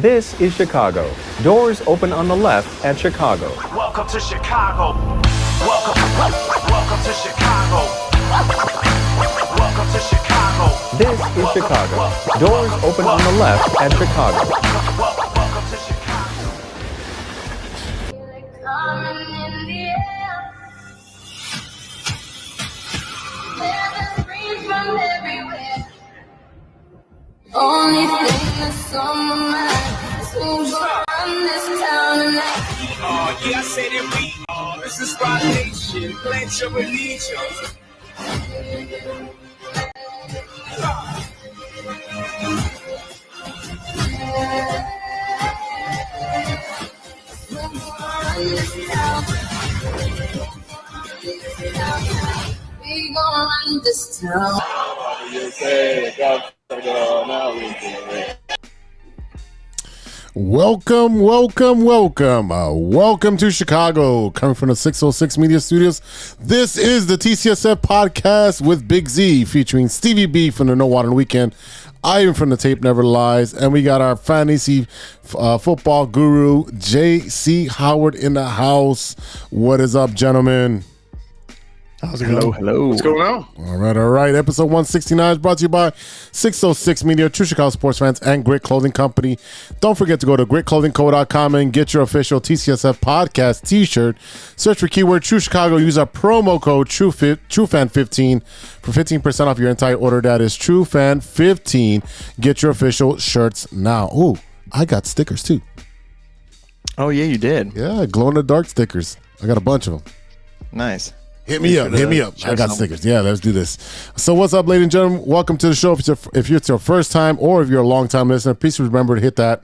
This is Chicago. Doors open on the left at Chicago. Welcome to Chicago. Welcome to Chicago. Welcome to Chicago. This is Chicago. Doors open on the left at Chicago. Welcome to Chicago. Only thing that's on my mind is who's gonna run this town tonight. Yeah, I say that we are. This is my nation. Pledge your allegiance. We gonna run this town. Welcome to Chicago, coming from the 606 Media Studios. This is the TCSF podcast with Big Z, featuring Stevie-B from the No Water Weekend, Ivan from the Tape Never Lies, and we got our fantasy football guru, J.C. Howard, in the house. What is up, gentlemen? How's it going? Hello. What's going on? All right. Episode 169 is brought to you by 606 Media, True Chicago sports fans, and Grit Clothing Company. Don't forget to go to gritclothingco.com and get your official TCSF podcast t-shirt. Search for keyword True Chicago. Use our promo code TrueFan15 for 15% off your entire order. That is TrueFan15. Get your official shirts now. Oh, I got stickers too. Oh, yeah, you did. Yeah, glow-in-the-dark stickers. I got a bunch of them. Nice. Hit me up. I got stickers. Yeah, let's do this. So what's up, ladies and gentlemen? Welcome to the show. If it's your first time or if you're a long time listener, please remember to hit that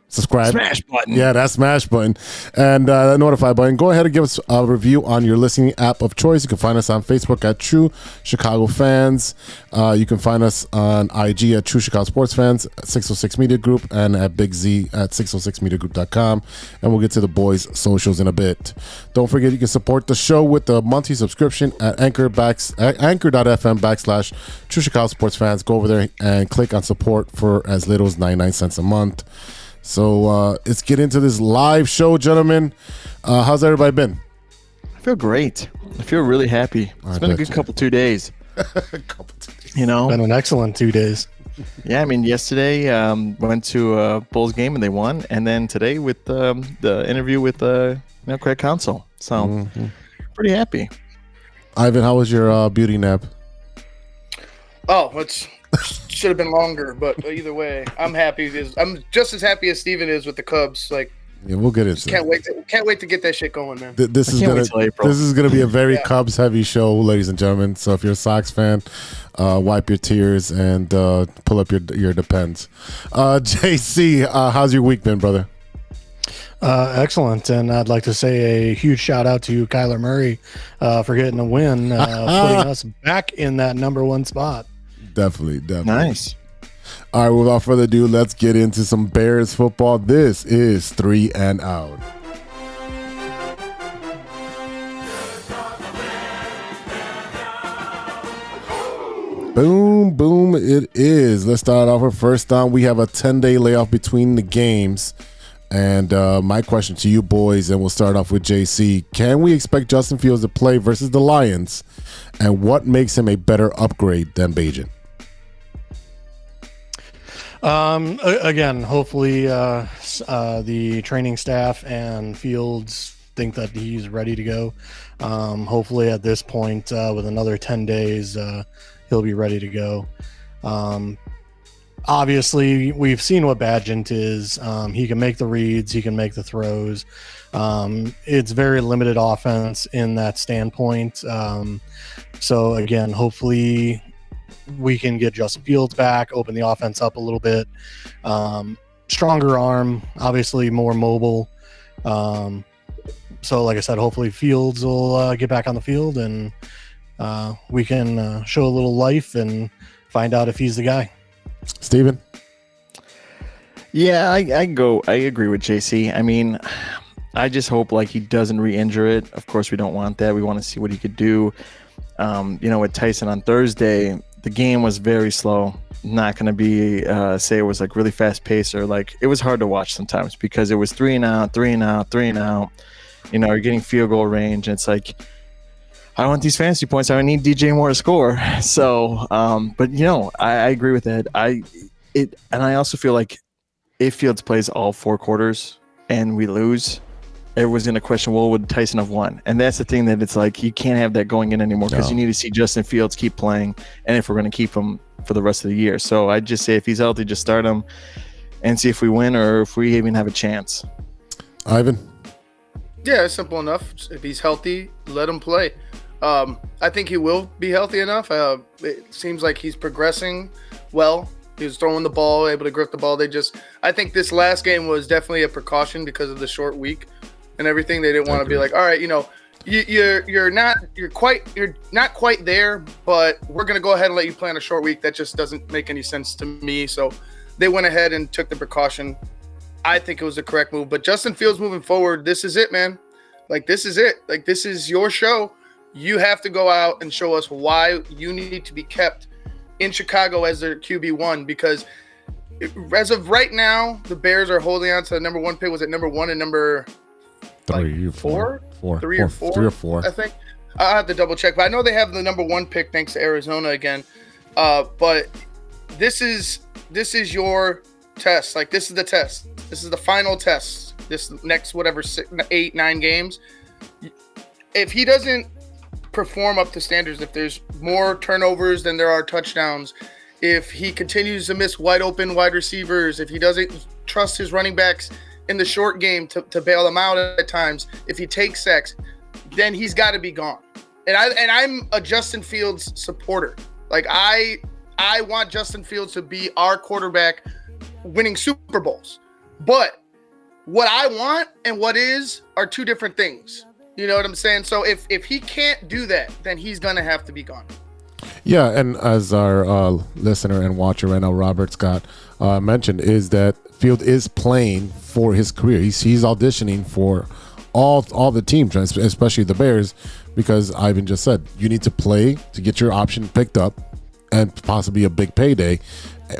subscribe. Smash button. Yeah, that smash button. And that notify button. Go ahead and give us a review on your listening app of choice. You can find us on Facebook at True Chicago Fans. You can find us on IG at True Chicago Sports Fans, 606 Media Group, and at Big Z at 606mediagroup.com. And we'll get to the boys' socials in a bit. Don't forget you can support the show with a monthly subscription at anchor.fm/True Chicago Sports Fans. Go over there and click on support for as little as 99 cents a month. So let's get into this live show, gentlemen. How's everybody been? I feel great. I feel really happy. It's been a good couple 2 days. You know, Been an excellent 2 days. yeah. I mean, yesterday went to a Bulls game and they won, and then today with the interview with Craig Counsell. So pretty happy. Ivan, how was your beauty nap? Oh, it should have been longer, but either way, I'm happy. I'm just as happy as Steven is with the Cubs. Like, Yeah, we'll get into it. Can't wait to get that shit going, man. This is gonna be a very Cubs heavy show, ladies and gentlemen. So if you're a Sox fan, wipe your tears and pull up your Depends. JC, how's your week been, brother? Excellent. And I'd like to say a huge shout out to Kyler Murray for getting a win, putting us back in that number one spot. Definitely. Nice. All right, without further ado, let's get into some Bears football. This is 3 and Out. Boom, it is. Let's start off with first down. We have a 10-day layoff between the games. And my question to you boys, and we'll start off with JC. Can we expect Justin Fields to play versus the Lions? And what makes him a better upgrade than Bajan? Again, hopefully the training staff and Fields think that he's ready to go. Hopefully at this point, with another 10 days, he'll be ready to go. Obviously, we've seen what Bagent is. He can make the reads. He can make the throws. It's very limited offense in that standpoint. So, again, hopefully we can get Justin Fields back, open the offense up a little bit. Stronger arm, obviously more mobile. So, like I said, hopefully Fields will get back on the field and we can show a little life and find out if he's the guy. Steven? Yeah, I agree with JC. I mean, I just hope like he doesn't re-injure it. Of course, we don't want that. We want to see what he could do. With Tyson on Thursday, the game was very slow. Not going to be say it was like really fast paced, or like it was hard to watch sometimes because it was 3 and out. You know, you're getting field goal range, and it's like, I want these fantasy points. I need DJ Moore to score. So, but you know, I agree with that. And I also feel like if Fields plays all 4 quarters and we lose, everyone's going to question, well, would Tyson have won? And that's the thing, that it's like you can't have that going in anymore, because you need to see Justin Fields keep playing, and if we're going to keep him for the rest of the year. So I'd just say if he's healthy, just start him and see if we win or if we even have a chance. Ivan? Yeah, it's simple enough. If he's healthy, let him play. I think he will be healthy enough. It seems like he's progressing well. He was throwing the ball, able to grip the ball. I think this last game was definitely a precaution because of the short week and everything. They didn't want to be like, all right, you know, you're not quite there, but we're gonna go ahead and let you play on a short week. That just doesn't make any sense to me. So they went ahead and took the precaution. I think it was the correct move. But Justin Fields moving forward, this is it, man. Like, this is it. Like, this is your show. You have to go out and show us why you need to be kept in Chicago as their QB1, because as of right now, the Bears are holding on to the number 1 pick. Was it number 1 and number 3 or 4? 3 or 4. I think. I'll have to double check, but I know they have the number 1 pick thanks to Arizona again. But this is your test. Like, this is the test. This is the final test. This next 8, 9 games. If he doesn't perform up to standards, if there's more turnovers than there are touchdowns, if he continues to miss wide open wide receivers, if he doesn't trust his running backs in the short game to bail them out at times, if he takes sacks, then he's got to be gone. And I'm a Justin Fields supporter. Like, I want Justin Fields to be our quarterback winning Super Bowls. But what I want and what is are 2 different things. You know what I'm saying? So if he can't do that, then he's going to have to be gone. Yeah, and as our listener and watcher right now, Robert Scott, mentioned, is that Field is playing for his career. He's auditioning for all the teams, especially the Bears, because Ivan just said you need to play to get your option picked up and possibly a big payday.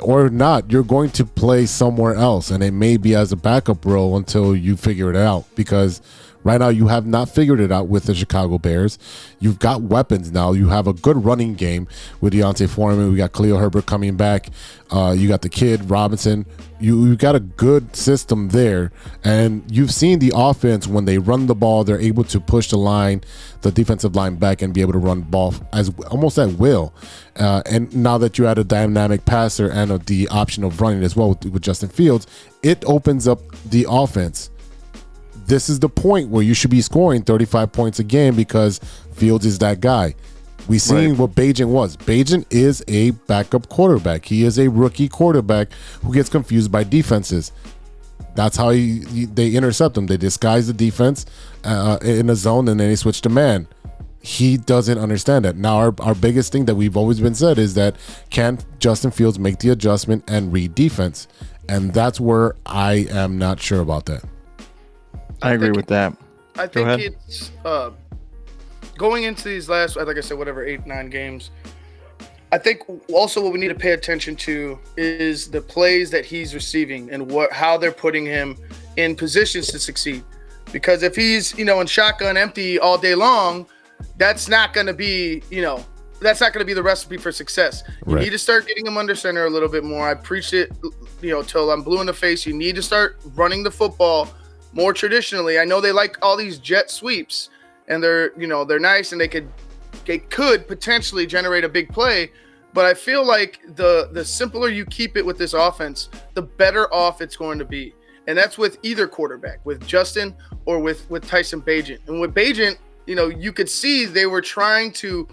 Or not, you're going to play somewhere else, and it may be as a backup role until you figure it out, because right now you have not figured it out with the Chicago Bears. You've got weapons now. You have a good running game with Deontay Foreman. We got Khalil Herbert coming back. You got the kid Robinson. You got a good system there, and you've seen the offense when they run the ball, they're able to push the defensive line back and be able to run the ball as almost at will. And now that you add a dynamic passer and the option of running as well with Justin Fields, it opens up the offense. This is the point where you should be scoring 35 points a game because Fields is that guy. We seen what Bagent was. Bagent is a backup quarterback. He is a rookie quarterback who gets confused by defenses. That's how they intercept him. They disguise the defense in a zone, and then they switch to man. He doesn't understand that. Now, our biggest thing that we've always been said is that can Justin Fields make the adjustment and read defense? And that's where I am not sure about that. I agree with that. I think it's going into these last, like I said, 8, 9 games. I think also what we need to pay attention to is the plays that he's receiving and how they're putting him in positions to succeed. Because if he's, in shotgun empty all day long, that's not going to be, that's not going to be the recipe for success. You need to start getting him under center a little bit more. I preached it, till I'm blue in the face. You need to start running the football more traditionally. I know they like all these jet sweeps, and they're nice, and they could potentially generate a big play. But I feel like the simpler you keep it with this offense, the better off it's going to be. And that's with either quarterback, with Justin or with Tyson Bagent. And with Bagent, you could see they were trying to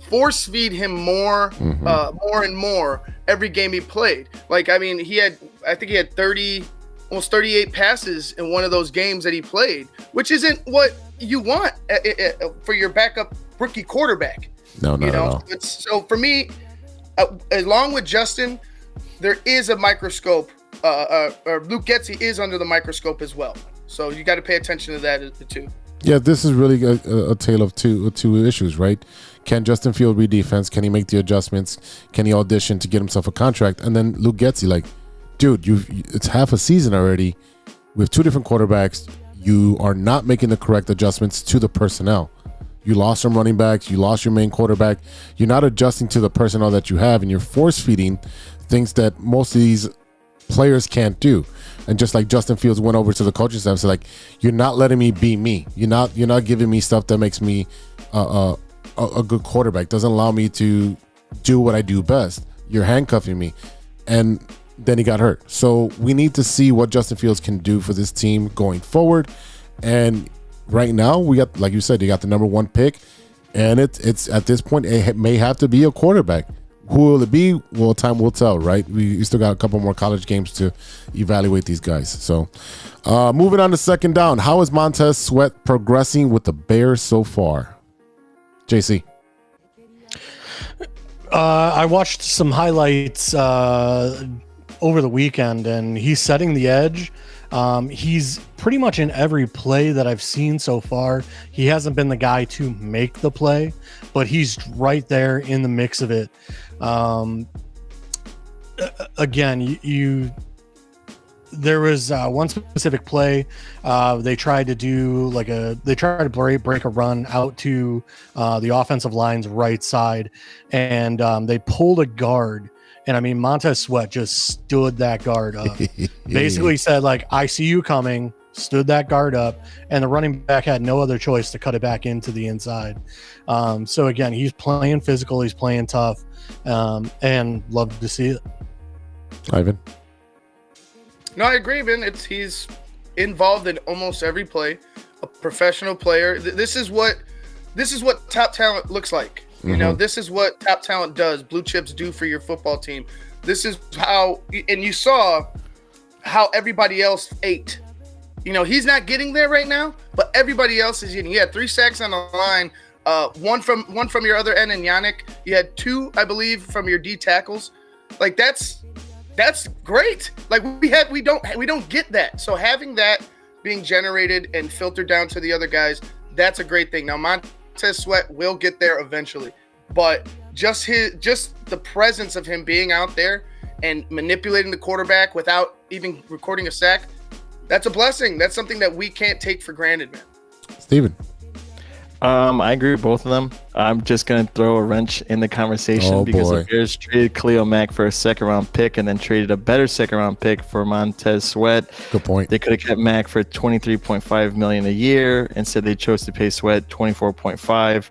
force feed him more and more every game he played. Like, I mean, I think he had 30, almost 38 passes in one of those games that he played, which isn't what you want for your backup rookie quarterback. No, not at all. So for me, along with Justin, there is a microscope. Luke Getsy is under the microscope as well. So you got to pay attention to that too. Yeah, this is really a tale of two issues, right? Can Justin Field read defense? Can he make the adjustments? Can he audition to get himself a contract? And then Luke Getsy, like, dude, it's half a season already. We have two different quarterbacks. You are not making the correct adjustments to the personnel. You lost some running backs. You lost your main quarterback. You're not adjusting to the personnel that you have, and you're force feeding things that most of these players can't do. And just like Justin Fields went over to the coaching staff and said, like, you're not letting me be me. You're not giving me stuff that makes me a good quarterback. Doesn't allow me to do what I do best. You're handcuffing me. And then he got hurt. So we need to see what Justin Fields can do for this team going forward. And right now, we got, like you said, you got the number 1 pick. And it's at this point, it may have to be a quarterback. Who will it be? Well, time will tell, right? We still got a couple more college games to evaluate these guys. So moving on to second down. How is Montez Sweat progressing with the Bears so far? JC. I watched some highlights over the weekend, and he's setting the edge. He's pretty much in every play that I've seen so far. He hasn't been the guy to make the play, but he's right there in the mix of it. Again, there was one specific play. They tried to break a run out to the offensive line's right side, and they pulled a guard. And I mean, Montez Sweat just stood that guard up. Basically said, like, I see you coming, stood that guard up, and the running back had no other choice to cut it back into the inside. So again, he's playing physical, he's playing tough, and love to see it. Ivan. No, I agree, man. He's involved in almost every play. A professional player. This is what top talent looks like. You know, this is what top talent does. Blue chips do for your football team. This is how, and you saw how everybody else ate. You know, he's not getting there right now, but everybody else is eating. He had 3 sacks on the line, one from your other end in Yannick. You had 2, I believe, from your D tackles. Like that's great. Like we don't get that. So having that being generated and filtered down to the other guys, that's a great thing. Now Montez Sweat will get there eventually, but just the presence of him being out there and manipulating the quarterback without even recording a sack, that's a blessing. That's something that we can't take for granted, man. Steven. I agree with both of them. I'm just going to throw a wrench in the conversation because the Bears traded Khalil Mack for a 2nd-round pick and then traded a better 2nd-round pick for Montez Sweat. Good point. They could have kept Mack for $23.5 million a year. Instead, they chose to pay Sweat $24.5.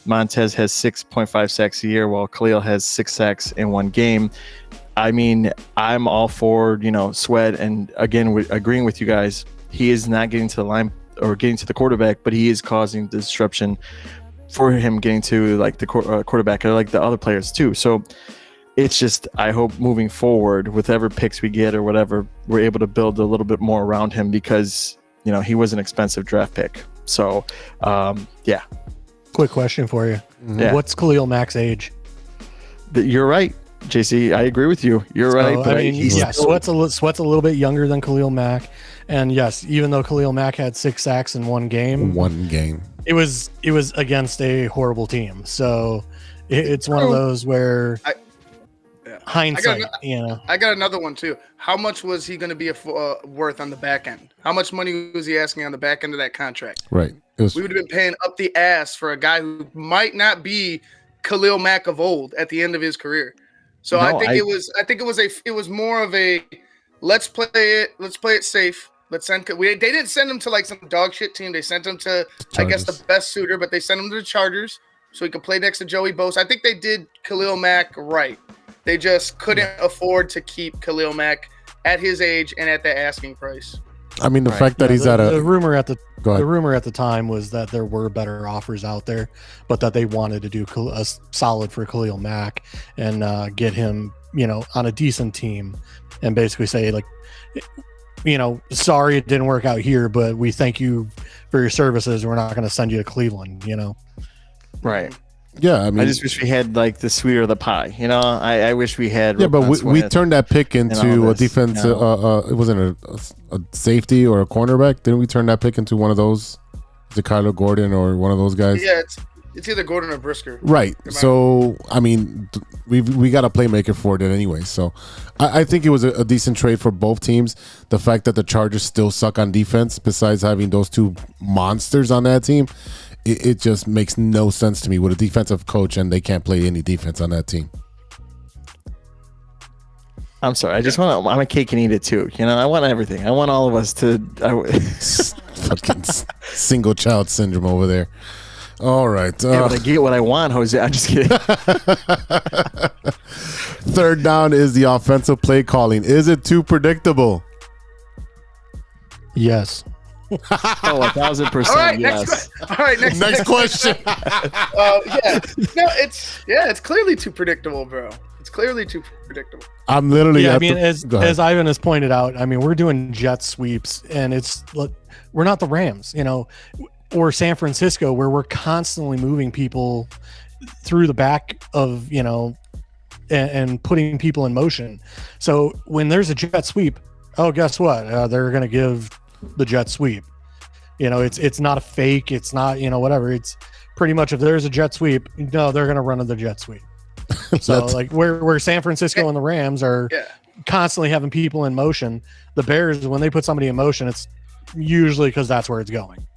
Montez has 6.5 sacks a year, while Khalil has 6 sacks in one game. I mean, I'm all for, Sweat, and again, agreeing with you guys. He is not getting to the line or getting to the quarterback, but he is causing disruption for him getting to like the quarterback or like the other players too. So it's just, I hope moving forward with whatever picks we get or whatever, we're able to build a little bit more around him because, he was an expensive draft pick. So, yeah. Quick question for you. Yeah. What's Khalil Mack's age? You're right, JC. I agree with you. You're right. But I mean, Sweat's a little bit younger than Khalil Mack. And yes, even though Khalil Mack had 6 sacks in one game, it was against a horrible team. So it's one of those where hindsight, I got another one too. How much was he going to be worth on the back end? How much money was he asking on the back end of that contract? Right. We would have been paying up the ass for a guy who might not be Khalil Mack of old at the end of his career. So I think it was more of a let's play it safe. They didn't send him to like some dog shit team. They sent him to Chargers. I guess the best suitor, but they sent him to the Chargers so he could play next to Joey Bosa. I think they did Khalil Mack right. They just couldn't afford to keep Khalil Mack at his age and at the asking price. I mean, the fact that he's the rumor at the time was that there were better offers out there, but that they wanted to do a solid for Khalil Mack and get him, on a decent team, and basically say like, sorry it didn't work out here, but we thank you for your services. We're not going to send you to Cleveland. Right. Yeah, I mean, I just wish we had like the sweeter the pie. I wish we had. Yeah, but we turned that pick into a defensive. It wasn't a safety or a cornerback. Didn't we turn that pick into one of those Is it Kyler Gordon or one of those guys? Yeah, it's either Gordon or Brisker. Right. So, I mean, we got a playmaker for it anyway. So, I think it was a decent trade for both teams. The fact that the Chargers still suck on defense, besides having those two monsters on that team, it just makes no sense to me with a defensive coach and they can't play any defense on that team. I'm sorry. I just want to. I'm a cake and eat it too. You know, I want everything. I want all of us to. Fucking single child syndrome over there. All right. Yeah, but I get what I want, Jose. I'm just kidding. Third down is the offensive play calling. Is it too predictable? Yes. Oh, 1,000%. All right, Yes. Next question. It's clearly too predictable, bro. It's clearly too predictable. I'm literally. Yeah, I mean, as Ivan has pointed out, I mean, we're doing jet sweeps, and we're not the Rams, you know, or San Francisco, where we're constantly moving people through the back of, you know, and putting people in motion. So when there's a jet sweep, oh, guess what? They're going to give the jet sweep. You know, it's not a fake. It's not, you know, whatever. It's pretty much if there's a jet sweep, no, they're going to run the jet sweep. So like where San Francisco and the Rams are constantly having people in motion, the Bears, when they put somebody in motion, it's usually because that's where it's going.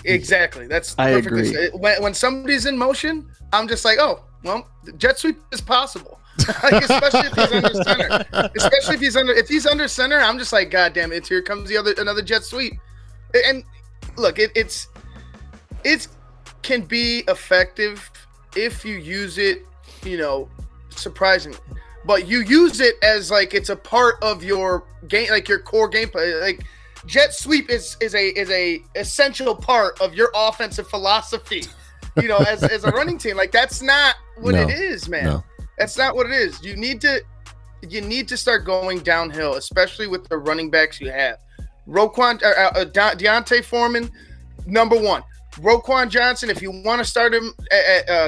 Exactly. That's I perfectly agree. When somebody's in motion, I'm just like, oh, well, the jet sweep is possible. Like, especially if he's under center. Especially if he's under center, I'm just like, God damn it, here comes another jet sweep. And look, it can be effective if you use it, you know, surprisingly. But you use it as like it's a part of your game, like your core gameplay. Like jet sweep is a essential part of your offensive philosophy, you know, as a running team. Like that's not what it is, man. No. That's not what it is. You need to start going downhill, especially with the running backs you have. Deontay Foreman, number one. Roquan Johnson, if you want to start him,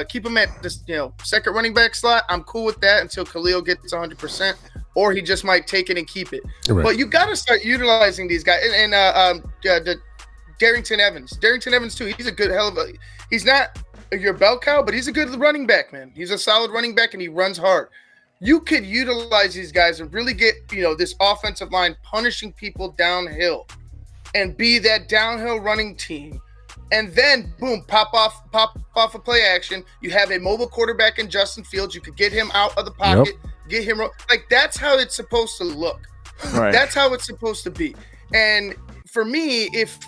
keep him at this, you know, second running back slot, I'm cool with that until Khalil gets 100%, or he just might take it and keep it. Right. But you got to start utilizing these guys. And Darrington Evans too. He's a good he's not your bell cow, but he's a good running back, man. He's a solid running back and he runs hard. You could utilize these guys and really get, you know, this offensive line punishing people downhill and be that downhill running team. And then, boom, pop off a play action. You have a mobile quarterback in Justin Fields. You could get him out of the pocket, get him like that's how it's supposed to look. Right. That's how it's supposed to be. And for me, if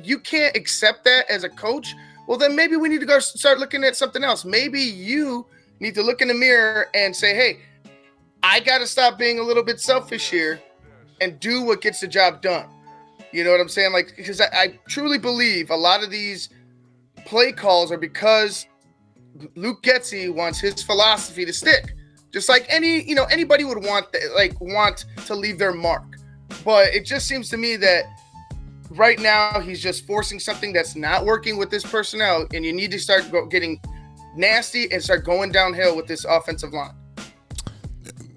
you can't accept that as a coach, well, then maybe we need to go start looking at something else. Maybe you need to look in the mirror and say, hey, I got to stop being a little bit selfish here and do what gets the job done. You know what I'm saying? Like, because I truly believe a lot of these play calls are because Luke Getsy wants his philosophy to stick. Just like anybody would want to leave their mark. But it just seems to me that right now he's just forcing something that's not working with this personnel, and you need to start getting nasty and start going downhill with this offensive line.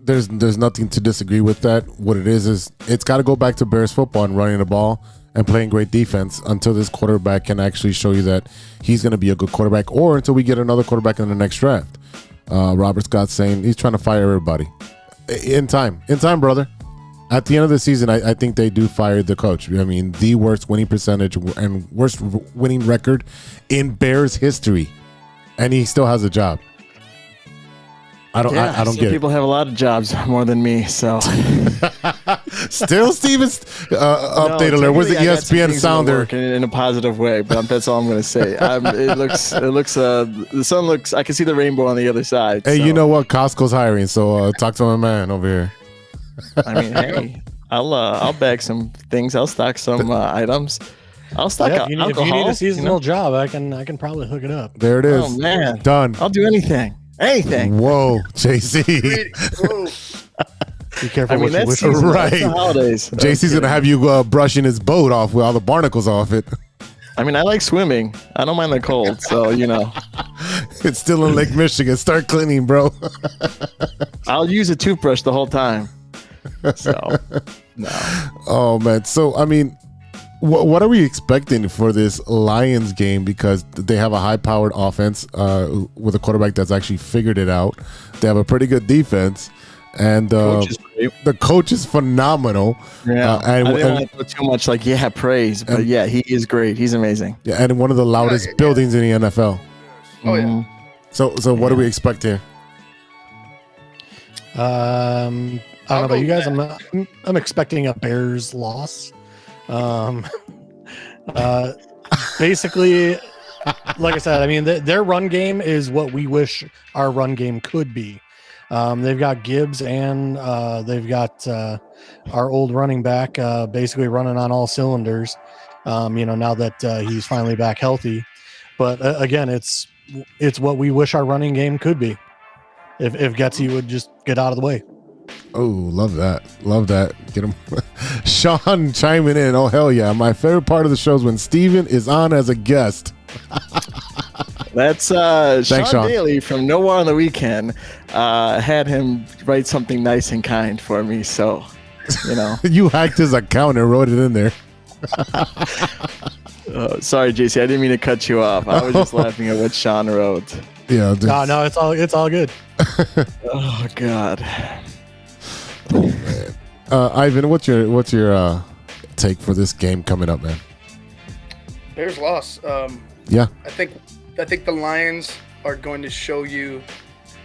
There's nothing to disagree with that. What it is it's got to go back to Bears football and running the ball and playing great defense until this quarterback can actually show you that he's going to be a good quarterback, or until we get another quarterback in the next draft. Robert Scott's saying he's trying to fire everybody. In time, brother. At the end of the season, I think they do fire the coach. I mean, the worst winning percentage and worst winning record in Bears history, and he still has a job. I don't get it. People have a lot of jobs more than me, so. Still, Steven's update alert. Where's the ESPN sounder? In a positive way, but that's all I'm going to say. The sun looks. I can see the rainbow on the other side. Hey, so. You know what? Costco's hiring, so talk to my man over here. I mean, hey, I'll bag some things. I'll stock some items. I'll stock alcohol. If you need a seasonal job, I can probably hook it up. There it is. Oh man, done. I'll do anything. Anything. Whoa, JC. Be careful. I mean, that's right. That's the holidays. JC's gonna have you brushing his boat off with all the barnacles off it. I mean, I like swimming. I don't mind the cold, so you know. It's still in Lake Michigan. Start cleaning, bro. I'll use a toothbrush the whole time. So, no. Oh man. So I mean, What are we expecting for this Lions game? Because they have a high-powered offense with a quarterback that's actually figured it out. They have a pretty good defense, and the coach is phenomenal. Yeah, I didn't want to put too much praise, but yeah, he is great. He's amazing. Yeah, and one of the loudest buildings in the NFL. Oh yeah. So what do we expect here? I don't know about you guys. I'm expecting a Bears loss. Basically, like I said, I mean, their run game is what we wish our run game could be. They've got Gibbs and they've got our old running back basically running on all cylinders. Now that he's finally back healthy, but again, it's what we wish our running game could be. If Getsy would just get out of the way. Oh, love that. Get him. Sean chiming in. Oh, hell yeah. My favorite part of the show is when Steven is on as a guest. That's Sean Daly from Nowhere on the Weekend. Had him write something nice and kind for me. So, You hacked his account and wrote it in there. Sorry, JC. I didn't mean to cut you off. I was just laughing at what Sean wrote. Yeah. No, it's all good. Oh, God. Oh, man. Ivan, what's your take for this game coming up, man? Bears loss. Yeah. I think the Lions are going to show you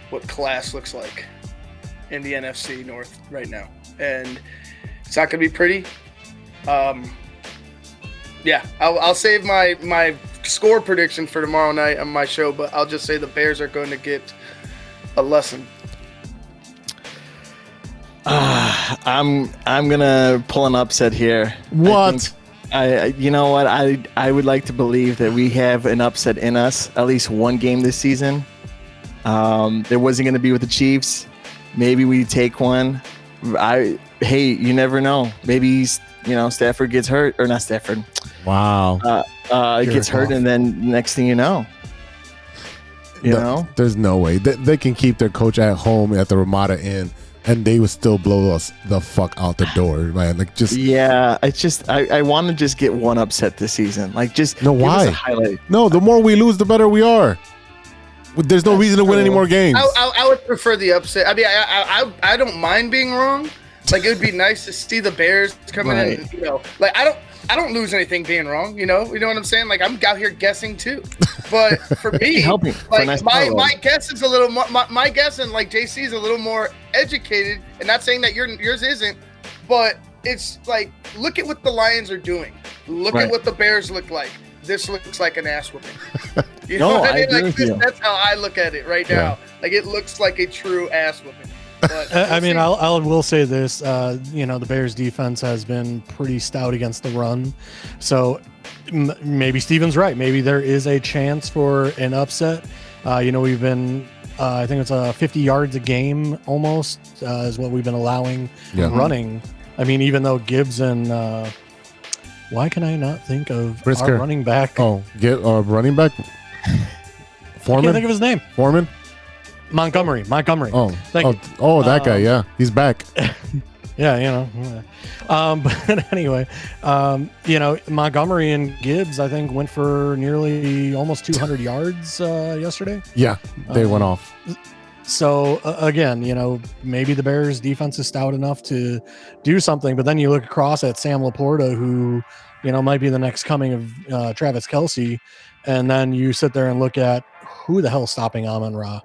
what class looks like in the NFC North right now, and it's not going to be pretty. Yeah, I'll save my score prediction for tomorrow night on my show, but I'll just say the Bears are going to get a lesson. I'm gonna pull an upset here. What? You know what? I would like to believe that we have an upset in us, at least one game this season. There wasn't going to be with the Chiefs. Maybe we take one. Hey, you never know. Maybe Stafford gets hurt, or not Stafford. Wow. Gets hurt, and then next thing you know, there's no way they can keep their coach at home at the Ramada Inn, and they would still blow us the fuck out the door, man. I want to just get one upset this season. Why? Highlight. No, the more we lose, the better we are. There's no reason to win any more games. I would prefer the upset. I mean, I don't mind being wrong. It would be nice to see the Bears coming in. I don't lose anything being wrong. You know what I'm saying? I'm out here guessing too. But for me, my guess is a little more. My guess and JC is a little more educated, and not saying that yours isn't, but it's look at what the Lions are doing. Look at what the Bears look like. This looks like an ass whooping. You know what I mean? That's how I look at it right now. It looks like a true ass whooping. But I will say this. The Bears defense has been pretty stout against the run, so maybe Steven's right. Maybe there is a chance for an upset. We've been, I think it's 50 yards a game almost is what we've been allowing running. I mean, even though Gibbs and why can I not think of our running back? Oh, running back. Foreman. I can't think of his name. Foreman. Montgomery. Oh, that guy. Yeah, he's back. Yeah, but anyway, Montgomery and Gibbs, I think, went for nearly almost 200 yards yesterday. Yeah, they went off. So again, maybe the Bears defense is stout enough to do something, but then you look across at Sam Laporta, who, might be the next coming of Travis Kelce. And then you sit there and look at who the hell's stopping Amon-Ra.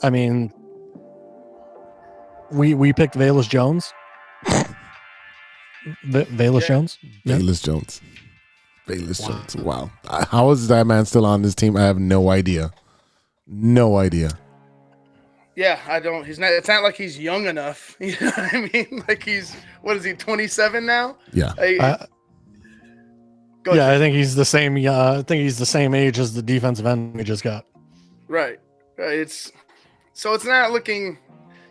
I mean, we picked Velus Jones. Velus Jones? Yeah. Velus Jones. Jones. Wow. How is that man still on this team? I have no idea. Yeah, I don't. He's not. It's not like he's young enough. You know what I mean? He's, what is he, 27 now? Yeah. I think he's the same. I think he's the same age as the defensive end we just got. Right. It's not looking.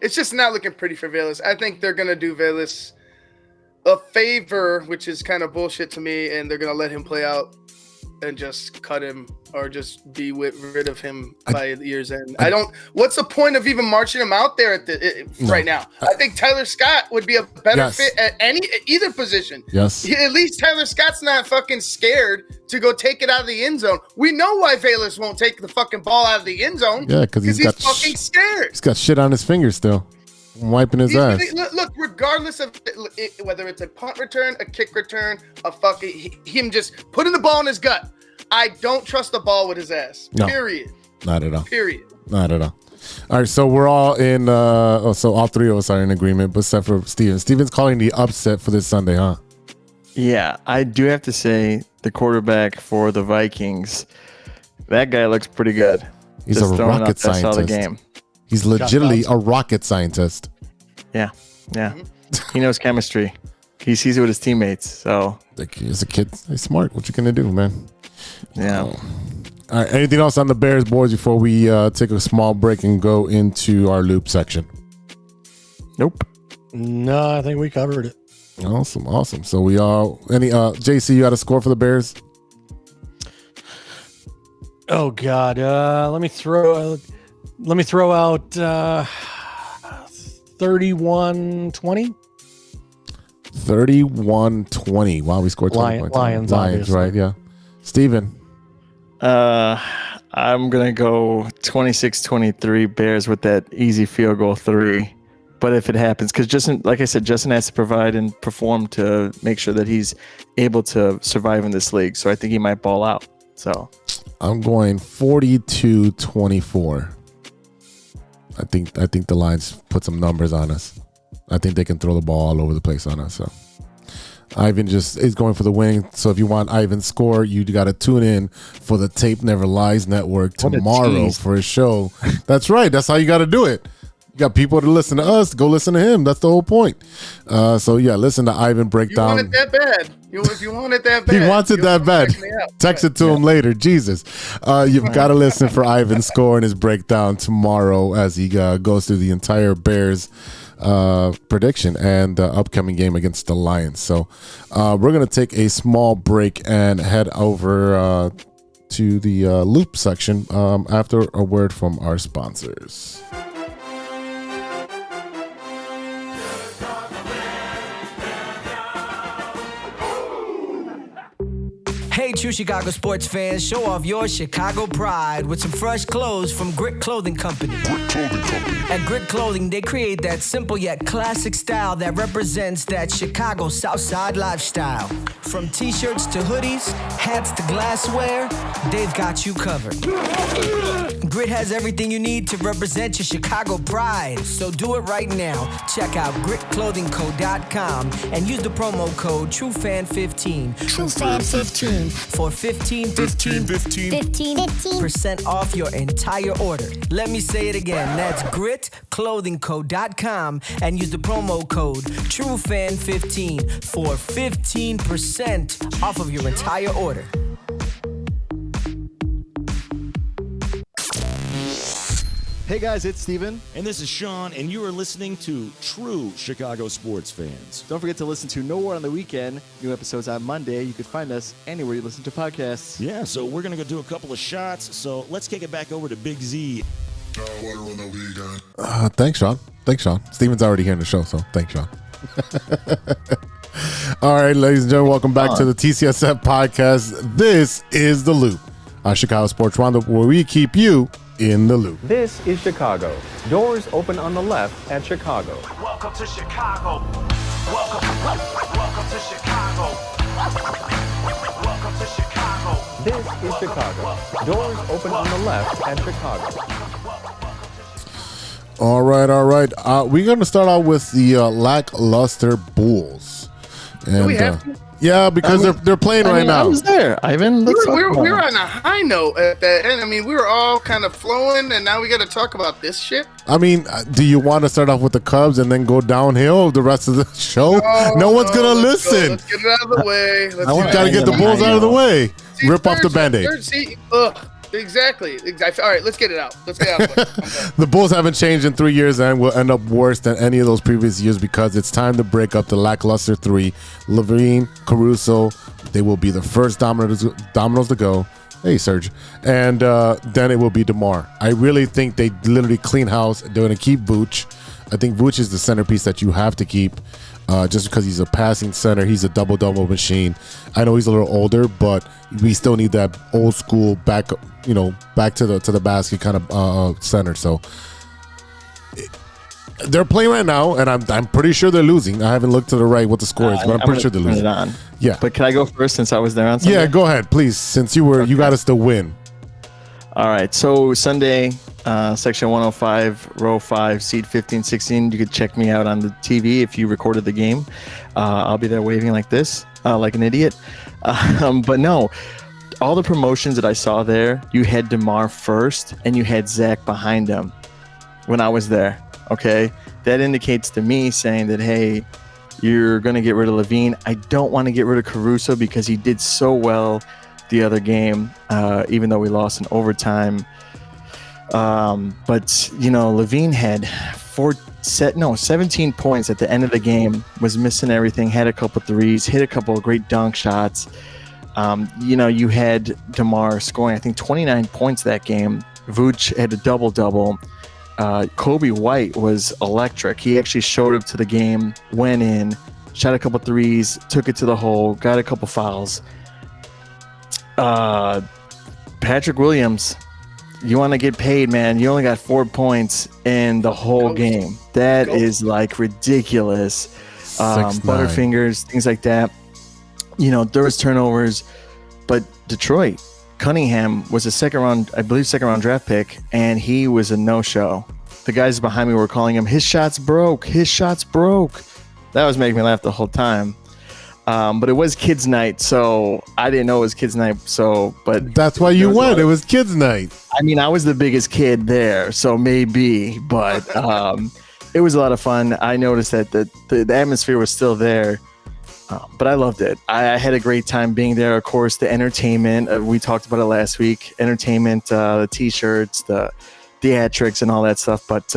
It's just not looking pretty for Velus. I think they're gonna do Velus a favor, which is kind of bullshit to me, and they're gonna let him play out and just cut him or just be rid of him by the year's end. I don't. What's the point of even marching him out there right now? I think Tyler Scott would be a better fit at either position. Yes. At least Tyler Scott's not fucking scared to go take it out of the end zone. We know why Velus won't take the fucking ball out of the end zone. Yeah, because he's fucking scared. He's got shit on his fingers still. I'm wiping his ass. Look, regardless of whether it's a punt return, a kick return, him just putting the ball in his gut, I don't trust the ball with his ass. No, period. Not at all. Period. Not at all. All right, so we're all in. So all three of us are in agreement, but except for Steven. Steven's calling the upset for this Sunday, huh? Yeah, I do have to say the quarterback for the Vikings, that guy looks pretty good. He's a rocket scientist. I saw the game. He's legitimately a rocket scientist. Yeah. He knows chemistry. He sees it with his teammates. So he's a kid. He's smart. What you gonna do, man? Yeah. All right. Anything else on the Bears, boys, before we take a small break and go into our loop section? Nope. No, I think we covered it. Awesome. So we all JC, you got a score for the Bears? Oh God. Let me throw out 31-20. 31-20. Wow, we scored 20 points. Lions, right? Yeah. Steven. I'm gonna go 26-23 Bears with that easy field goal 3. But if it happens, because Justin, like I said, Justin has to provide and perform to make sure that he's able to survive in this league. So I think he might ball out. So I'm going 42-24. I think the Lions put some numbers on us. I think they can throw the ball all over the place on us. So Ivan just is going for the win. So if you want Ivan's score, you got to tune in for the Tape Never Lies Network tomorrow for his show. That's right. That's how you got to do it. You got people to listen to us. Go listen to him. That's the whole point. So yeah, listen to Ivan break down. You want it that bad. If you want it that bad. He wants it that bad. Text it to him later. Jesus. You've got to listen for Ivan's score and his breakdown tomorrow as he goes through the entire Bears prediction and upcoming game against the Lions. So we're going to take a small break and head over to the loop section after a word from our sponsors. Hey, true Chicago sports fans, show off your Chicago pride with some fresh clothes from Grit Clothing Company. At Grit Clothing, they create that simple yet classic style that represents that Chicago Southside lifestyle. From t-shirts to hoodies, hats to glassware, they've got you covered. Grit has everything you need to represent your Chicago pride, so do it right now. Check out gritclothingco.com and use the promo code TrueFan15. TrueFan15. For 15% off your entire order. Let me say it again. That's gritclothingco.com and use the promo code TrueFan15 for 15% off of your entire order. Hey guys, it's Steven. And this is Sean, and you are listening to True Chicago Sports Fans. Don't forget to listen to No War on the Weekend. New episodes on Monday. You can find us anywhere you listen to podcasts. Yeah, so we're going to go do a couple of shots. So let's kick it back over to Big Z. Thanks, Sean. Steven's already here in the show, so thanks, Sean. All right, ladies and gentlemen, welcome back to the TCSF podcast. This is The Loop, our Chicago Sports Roundup, where we keep you in the loop. This is Chicago. Doors open on the left at Chicago. Welcome to Chicago. Welcome to Chicago. Welcome to Chicago. This is Chicago. Doors open on the left at Chicago. All right. We're going to start out with the lackluster Bulls. And, Do we have to? Yeah, because they're playing right now. I was there, Ivan. We were on a high note at that end. I mean, we were all kind of flowing, and now we got to talk about this shit. I mean, do you want to start off with the Cubs and then go downhill the rest of the show? No one's going to listen. Let's get it out of the way. We got to get the Bulls out of the way. Rip off the Band-Aid. Exactly. All right, let's get it out. The Bulls haven't changed in 3 years and will end up worse than any of those previous years because it's time to break up the lackluster three: Levine, Caruso, They will be the first dominoes to go. Hey, Serge. And then it will be DeMar. I really think they literally clean house. They're going to keep Vooch. I think Vooch is the centerpiece that you have to keep just because he's a passing center. He's a double-double machine. I know he's a little older, but we still need that old school back to the basket kind of center. So they're playing right now, and I'm pretty sure they're losing. I haven't looked to the right what the score is, but I'm pretty sure they're losing. On. Yeah, but can I go first since I was there on Sunday? Yeah, go ahead, please. Since you got us to win. All right. So Sunday, section 105, row 5, seat 15, 16. You could check me out on the TV if you recorded the game. I'll be there waving like this, like an idiot. But no, all the promotions that I saw there, you had DeMar first, and you had Zach behind him when I was there. Okay, that indicates to me saying that, hey, you're going to get rid of Levine. I don't want to get rid of Caruso because he did so well the other game, even though we lost in overtime. But, Levine had 17 points at the end of the game, was missing everything, had a couple threes, hit a couple of great dunk shots. You had DeMar scoring, I think, 29 points that game. Vooch had a double-double. Kobe White was electric. He actually showed up to the game, went in, shot a couple threes, took it to the hole, got a couple fouls. Patrick Williams, you want to get paid, man. You only got 4 points in the whole game. That is like ridiculous. Butterfingers, things like that. There was turnovers, but Detroit, Cunningham was a second round draft pick, and he was a no-show. The guys behind me were calling him, his shots broke. That was making me laugh the whole time. But it was kids' night, so I didn't know it was kids' night. But that's why you went. It was kids' night. I mean, I was the biggest kid there, so maybe. But it was a lot of fun. I noticed that the atmosphere was still there. But I loved it. I had a great time being there. Of course, the entertainment, we talked about it last week. Entertainment, the T-shirts, the theatrics, and all that stuff. But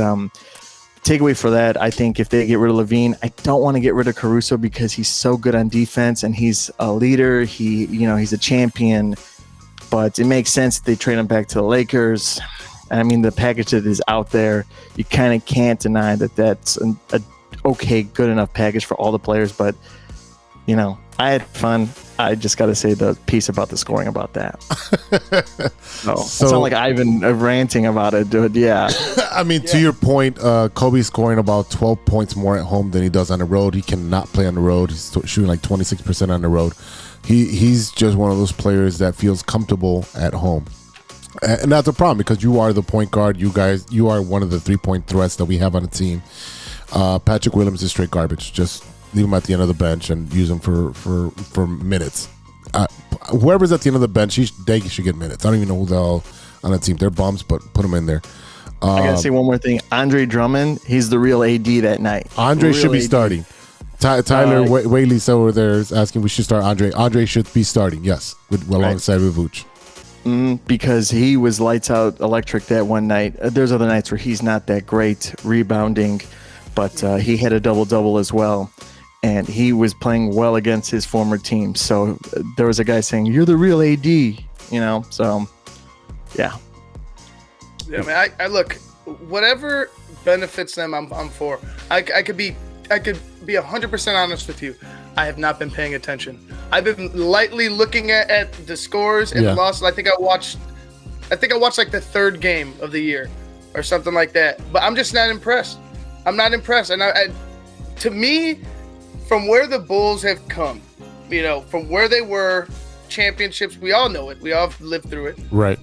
takeaway for that, I think if they get rid of Levine, I don't want to get rid of Caruso because he's so good on defense and he's a leader. He's a champion. But it makes sense that they trade him back to the Lakers. I mean, the package that is out there, you kind of can't deny that that's an okay, good enough package for all the players. But I had fun. I just got to say the piece about the scoring about that. So it's not like Ivan ranting about it, dude. Yeah. I mean, to your point, Kobe's scoring about 12 points more at home than he does on the road. He cannot play on the road. He's shooting like 26% on the road. He's just one of those players that feels comfortable at home. And that's a problem because you are the point guard. You are one of the 3-point threats that we have on the team. Patrick Williams is straight garbage. Just leave him at the end of the bench and use him for minutes. Whoever's at the end of the bench, they should get minutes. I don't even know who the hell on the team. They're bums, but put them in there. I gotta say one more thing. Andre Drummond, he's the real AD that night. Andre should be starting. Tyler Whaley's over there is asking we should start Andre. Andre should be starting, yes, alongside with Vooch. Because he was lights out electric that one night. There's other nights where he's not that great rebounding, but he had a double-double as well. And he was playing well against his former team. So there was a guy saying, you're the real AD, so yeah. Yeah, man, I look, whatever benefits them, I'm for. I could be 100% honest with you. I have not been paying attention. I've been lightly looking at the scores and the losses. I think I watched like the third game of the year or something like that. But I'm just not impressed. I'm not impressed. And to me, from where the Bulls have come, from where they were, championships, we all know it. We all lived through it. Right.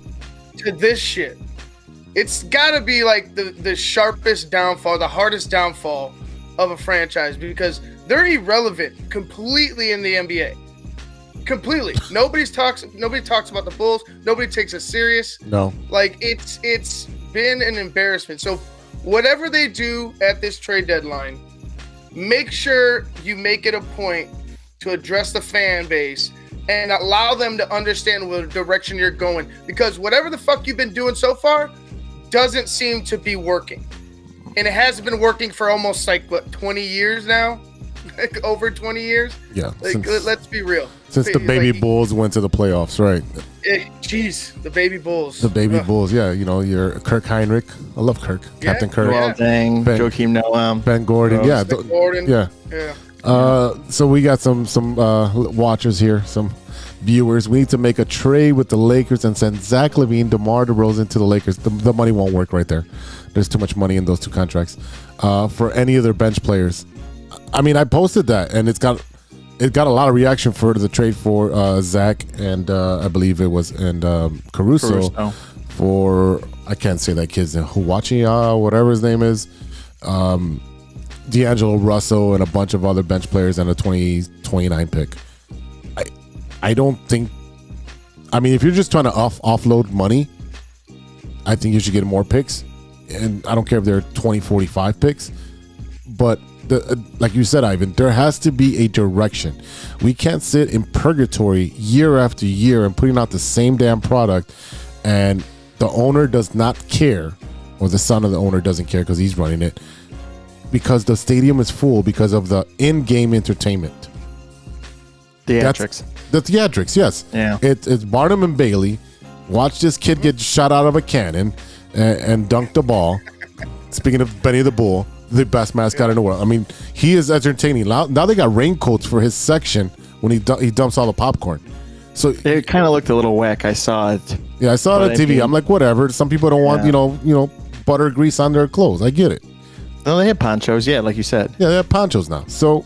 To this shit. It's got to be like the sharpest downfall, the hardest downfall of a franchise because they're irrelevant completely in the NBA. Completely. Nobody talks about the Bulls. Nobody takes us serious. No. Like it's been an embarrassment. So whatever they do at this trade deadline, make sure you make it a point to address the fan base and allow them to understand what direction you're going. Because whatever the fuck you've been doing so far doesn't seem to be working. And it hasn't been working for almost 20 years now. like, over 20 years. Yeah. Like, let's be real. Since the baby Bulls went to the playoffs, right? Jeez, the baby Bulls. The baby Bulls, yeah. You know, you're Kirk Heinrich. I love Kirk. Captain Kirk. Well, dang. Joakim Noah. Ben Gordon. Yeah. Ben Gordon. Yeah. So we got some watchers here, some viewers. We need to make a trade with the Lakers and send Zach LaVine, DeMar DeRozan to the Lakers. The money won't work right there. There's too much money in those two contracts. For any of their bench players. I mean, I posted that, and it got a lot of reaction for the trade for Zach and I believe it was Caruso for, I can't say that kid's name, Whatchuuu, whatever his name is. D'Angelo Russell and a bunch of other bench players and a 2029 pick. I don't think. I mean, if you're just trying to offload money, I think you should get more picks. And I don't care if they're 2045 picks. But like you said, Ivan, there has to be a direction. We can't sit in purgatory year after year and putting out the same damn product, and the owner does not care, or the son of the owner doesn't care because he's running it, because the stadium is full because of the in-game entertainment. Theatrics. The theatrics, yes. Yeah. It's Barnum and Bailey. Watch this kid get shot out of a cannon and dunk the ball. Speaking of Benny the Bull, the best mascot in the world. I mean, he is entertaining. Now they got raincoats for his section when he dumps all the popcorn. So it kind of looked a little whack. I saw it. Yeah, I saw it on TV. I'm like, whatever. Some people don't want, you know, butter grease on their clothes. I get it. No, they have ponchos. Yeah, like you said. Yeah, they have ponchos now. So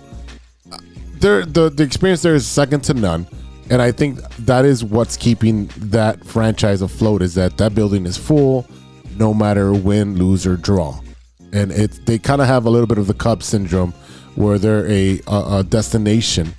the experience there is second to none. And I think that is what's keeping that franchise afloat, is that building is full no matter win, lose, or draw. And they kind of have a little bit of the Cubs syndrome, where they're a destination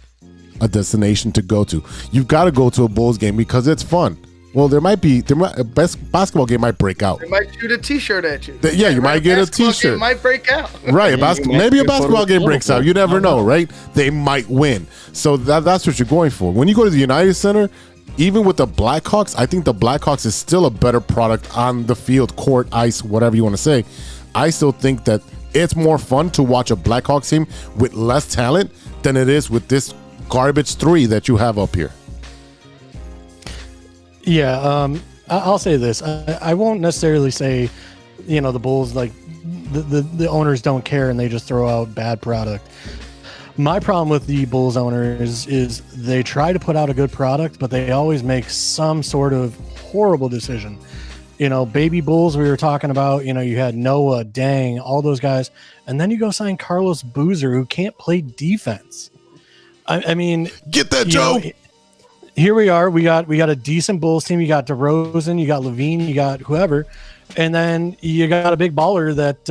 to go to. You've got to go to a Bulls game because it's fun. Well, a best basketball game might break out. They might shoot a T-shirt at you. Yeah, you might get a T-shirt. Game might break out. Right, maybe a basketball game breaks out. You never know, right? They might win. So that's what you're going for. When you go to the United Center, even with the Blackhawks, I think the Blackhawks is still a better product on the field, court, ice, whatever you want to say. I still think that it's more fun to watch a Blackhawks team with less talent than it is with this garbage 3 that you have up here. Yeah, I'll say this. I won't necessarily say, the Bulls, like the owners don't care and they just throw out bad product. My problem with the Bulls owners is they try to put out a good product, but they always make some sort of horrible decision. Baby Bulls we were talking about, you had Noah, Dang, all those guys, and then you go sign Carlos Boozer, who can't play defense. I mean, get that, Joe. Here we are. We got a decent Bulls team. You got DeRozan, you got LaVine, you got whoever, and then you got a big baller that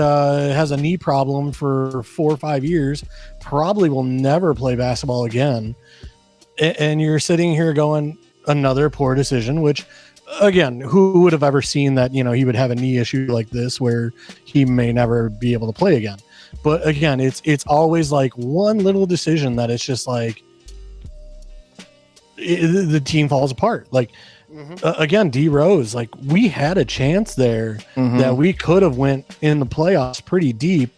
has a knee problem for 4 or 5 years, probably will never play basketball again. And you're sitting here going, another poor decision, which, again, who would have ever seen that, he would have a knee issue like this where he may never be able to play again. But again, it's always like one little decision that it's just like, the team falls apart. Like, again, D Rose, like, we had a chance there that we could have went in the playoffs pretty deep,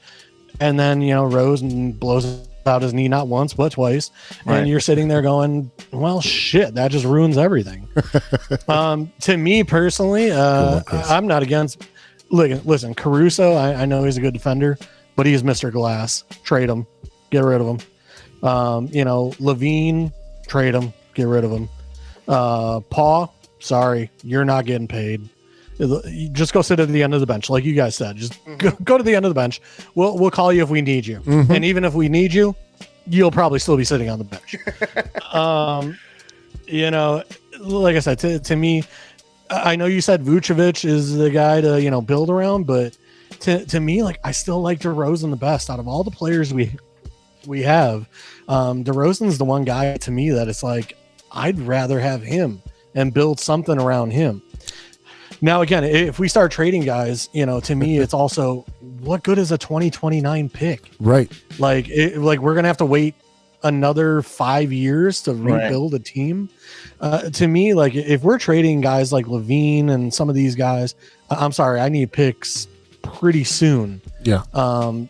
and then Rose blows out his knee not once but twice, and you're sitting there going, well, shit, that just ruins everything. To me personally, I'm not against. Listen, Caruso, I know he's a good defender, but he's Mr. Glass. Trade him, get rid of him. LaVine, trade him. Get rid of him. Paul, sorry, you're not getting paid. Just go sit at the end of the bench, like you guys said. Just go to the end of the bench. We'll call you if we need you, and even if we need you, you'll probably still be sitting on the bench. Like I said, to me, I know you said Vucevic is the guy to build around, but to me, like, I still like DeRozan the best out of all the players we have. DeRozan's the one guy to me that it's like, I'd rather have him and build something around him. Now, again, if we start trading guys, to me, it's also, what good is a 2029 pick? Right. Like, we're going to have to wait another 5 years to rebuild a team. To me, like, if we're trading guys like LaVine and some of these guys, I'm sorry, I need picks pretty soon. Yeah.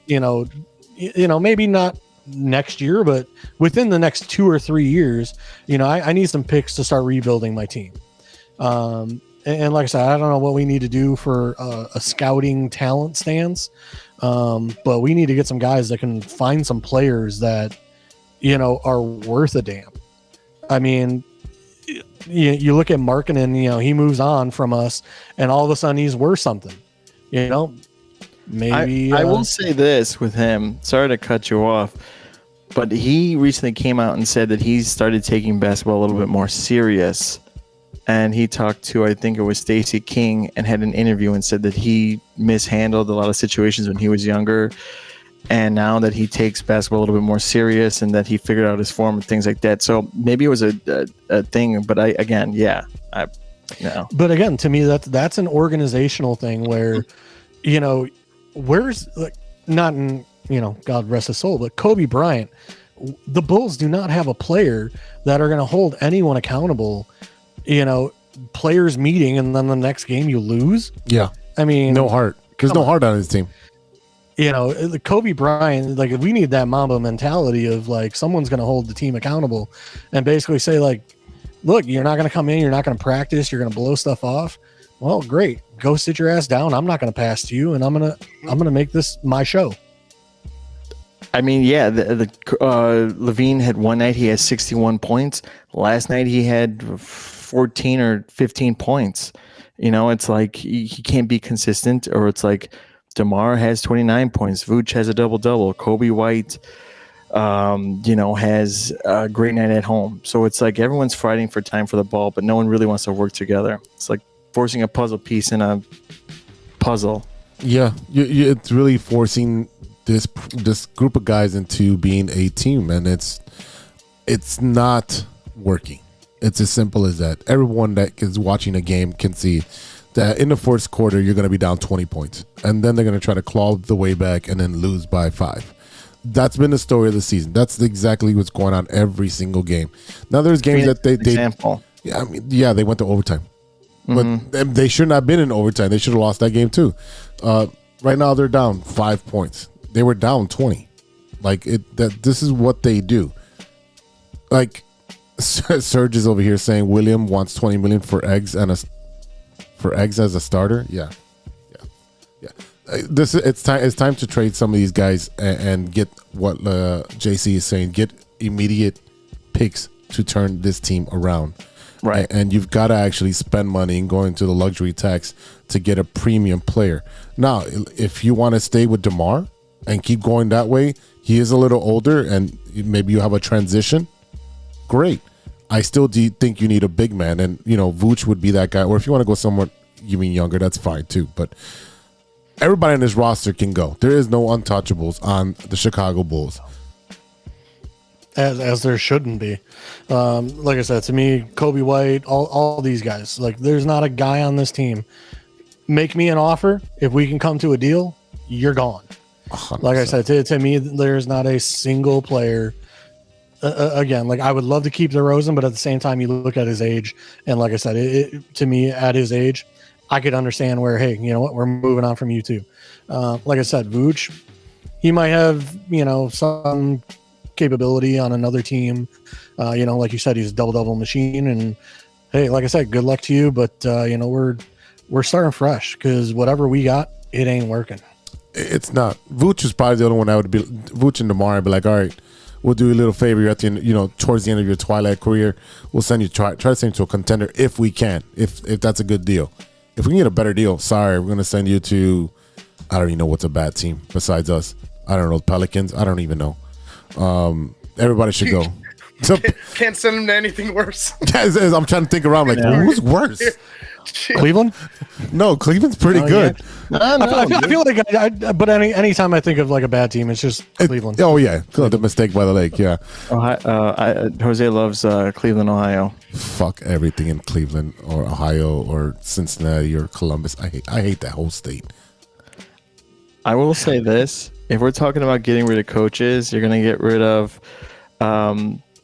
Maybe not next year, but within the next 2 or 3 years, I need some picks to start rebuilding my team. And like I said, I don't know what we need to do for a scouting talent stance, but we need to get some guys that can find some players that, are worth a damn. I mean, you look at Markkanen, he moves on from us, and all of a sudden he's worth something. Maybe I will say this with him. Sorry to cut you off, but he recently came out and said that he started taking basketball a little bit more serious. And he talked to, I think it was Stacey King, and had an interview and said that he mishandled a lot of situations when he was younger. And now that he takes basketball a little bit more serious and that he figured out his form and things like that. So maybe it was a thing, but But again, to me, that's an organizational thing where, where's not in, God rest his soul, but Kobe Bryant, the Bulls do not have a player that are going to hold anyone accountable. Players meeting and then the next game you lose. Yeah. I mean, no heart, because no heart on his team. Kobe Bryant, we need that Mamba mentality of someone's going to hold the team accountable and basically say look, you're not going to come in, you're not going to practice, you're going to blow stuff off. Well, great. Go sit your ass down. I'm not going to pass to you, and I'm going to make this my show. I mean, yeah, Levine had one night he has 61 points. Last night he had 14 or 15 points. It's like he can't be consistent, or it's like DeMar has 29 points. Vooch has a double-double. Kobe White, has a great night at home. So it's like everyone's fighting for time for the ball, but no one really wants to work together. It's like forcing a puzzle piece in a puzzle. Yeah, it's really forcing this group of guys into being a team, and it's not working. It's as simple as that. Everyone that is watching a game can see that in the fourth quarter you're going to be down 20 points, and then they're going to try to claw the way back and then lose by 5. That's been the story of the season. That's exactly what's going on every single game. Now there's games that they example. They went to overtime, but they shouldn't have been in overtime. They should have lost that game too. Right now they're down 5 points. They were down 20. This is what they do. Serge is over here saying William wants 20 million for eggs as a starter. Yeah. It's time to trade some of these guys and get what JC is saying. Get immediate picks to turn this team around. Right. And you've got to actually spend money and go into the luxury tax to get a premium player. Now, if you want to stay with DeMar and keep going that way, he is a little older and maybe you have a transition. Great. I still think you need a big man, and Vooch would be that guy. Or if you want to go somewhere even younger, that's fine too. But everybody in this roster can go. There is no untouchables on the Chicago Bulls. As there shouldn't be. Like I said, to me, Kobe White, all these guys, there's not a guy on this team. Make me an offer. If we can come to a deal, you're gone. 100%. Like I said, to me, there's not a single player. Again, I would love to keep DeRozan, but at the same time, you look at his age, and like I said, to me, at his age, I could understand where, hey, you know what, we're moving on from you too. Like I said, Vooch, he might have, some capability on another team. Like you said, he's a double-double machine, and hey, like I said, good luck to you, but we're starting fresh because whatever we got, it ain't working. It's not. Vooch is probably the only one that would be. Vooch and DeMar would be like, all right, we'll do you a little favor at the end, towards the end of your twilight career. We'll send you try to send you to a contender if we can, if that's a good deal. If we can get a better deal, sorry, we're gonna send you to, I don't even know what's a bad team besides us. I don't know, Pelicans. I don't even know. Everybody should go. Can't send them to anything worse. I'm trying to think around who's worse? Cleveland? No, Cleveland's pretty good. I feel like but anytime I think of a bad team, it's just Cleveland. Oh yeah, the mistake by the lake. Yeah. Jose loves Cleveland, Ohio. Fuck everything in Cleveland or Ohio or Cincinnati or Columbus. I hate that whole state. I will say this: if we're talking about getting rid of coaches, you're going to get rid of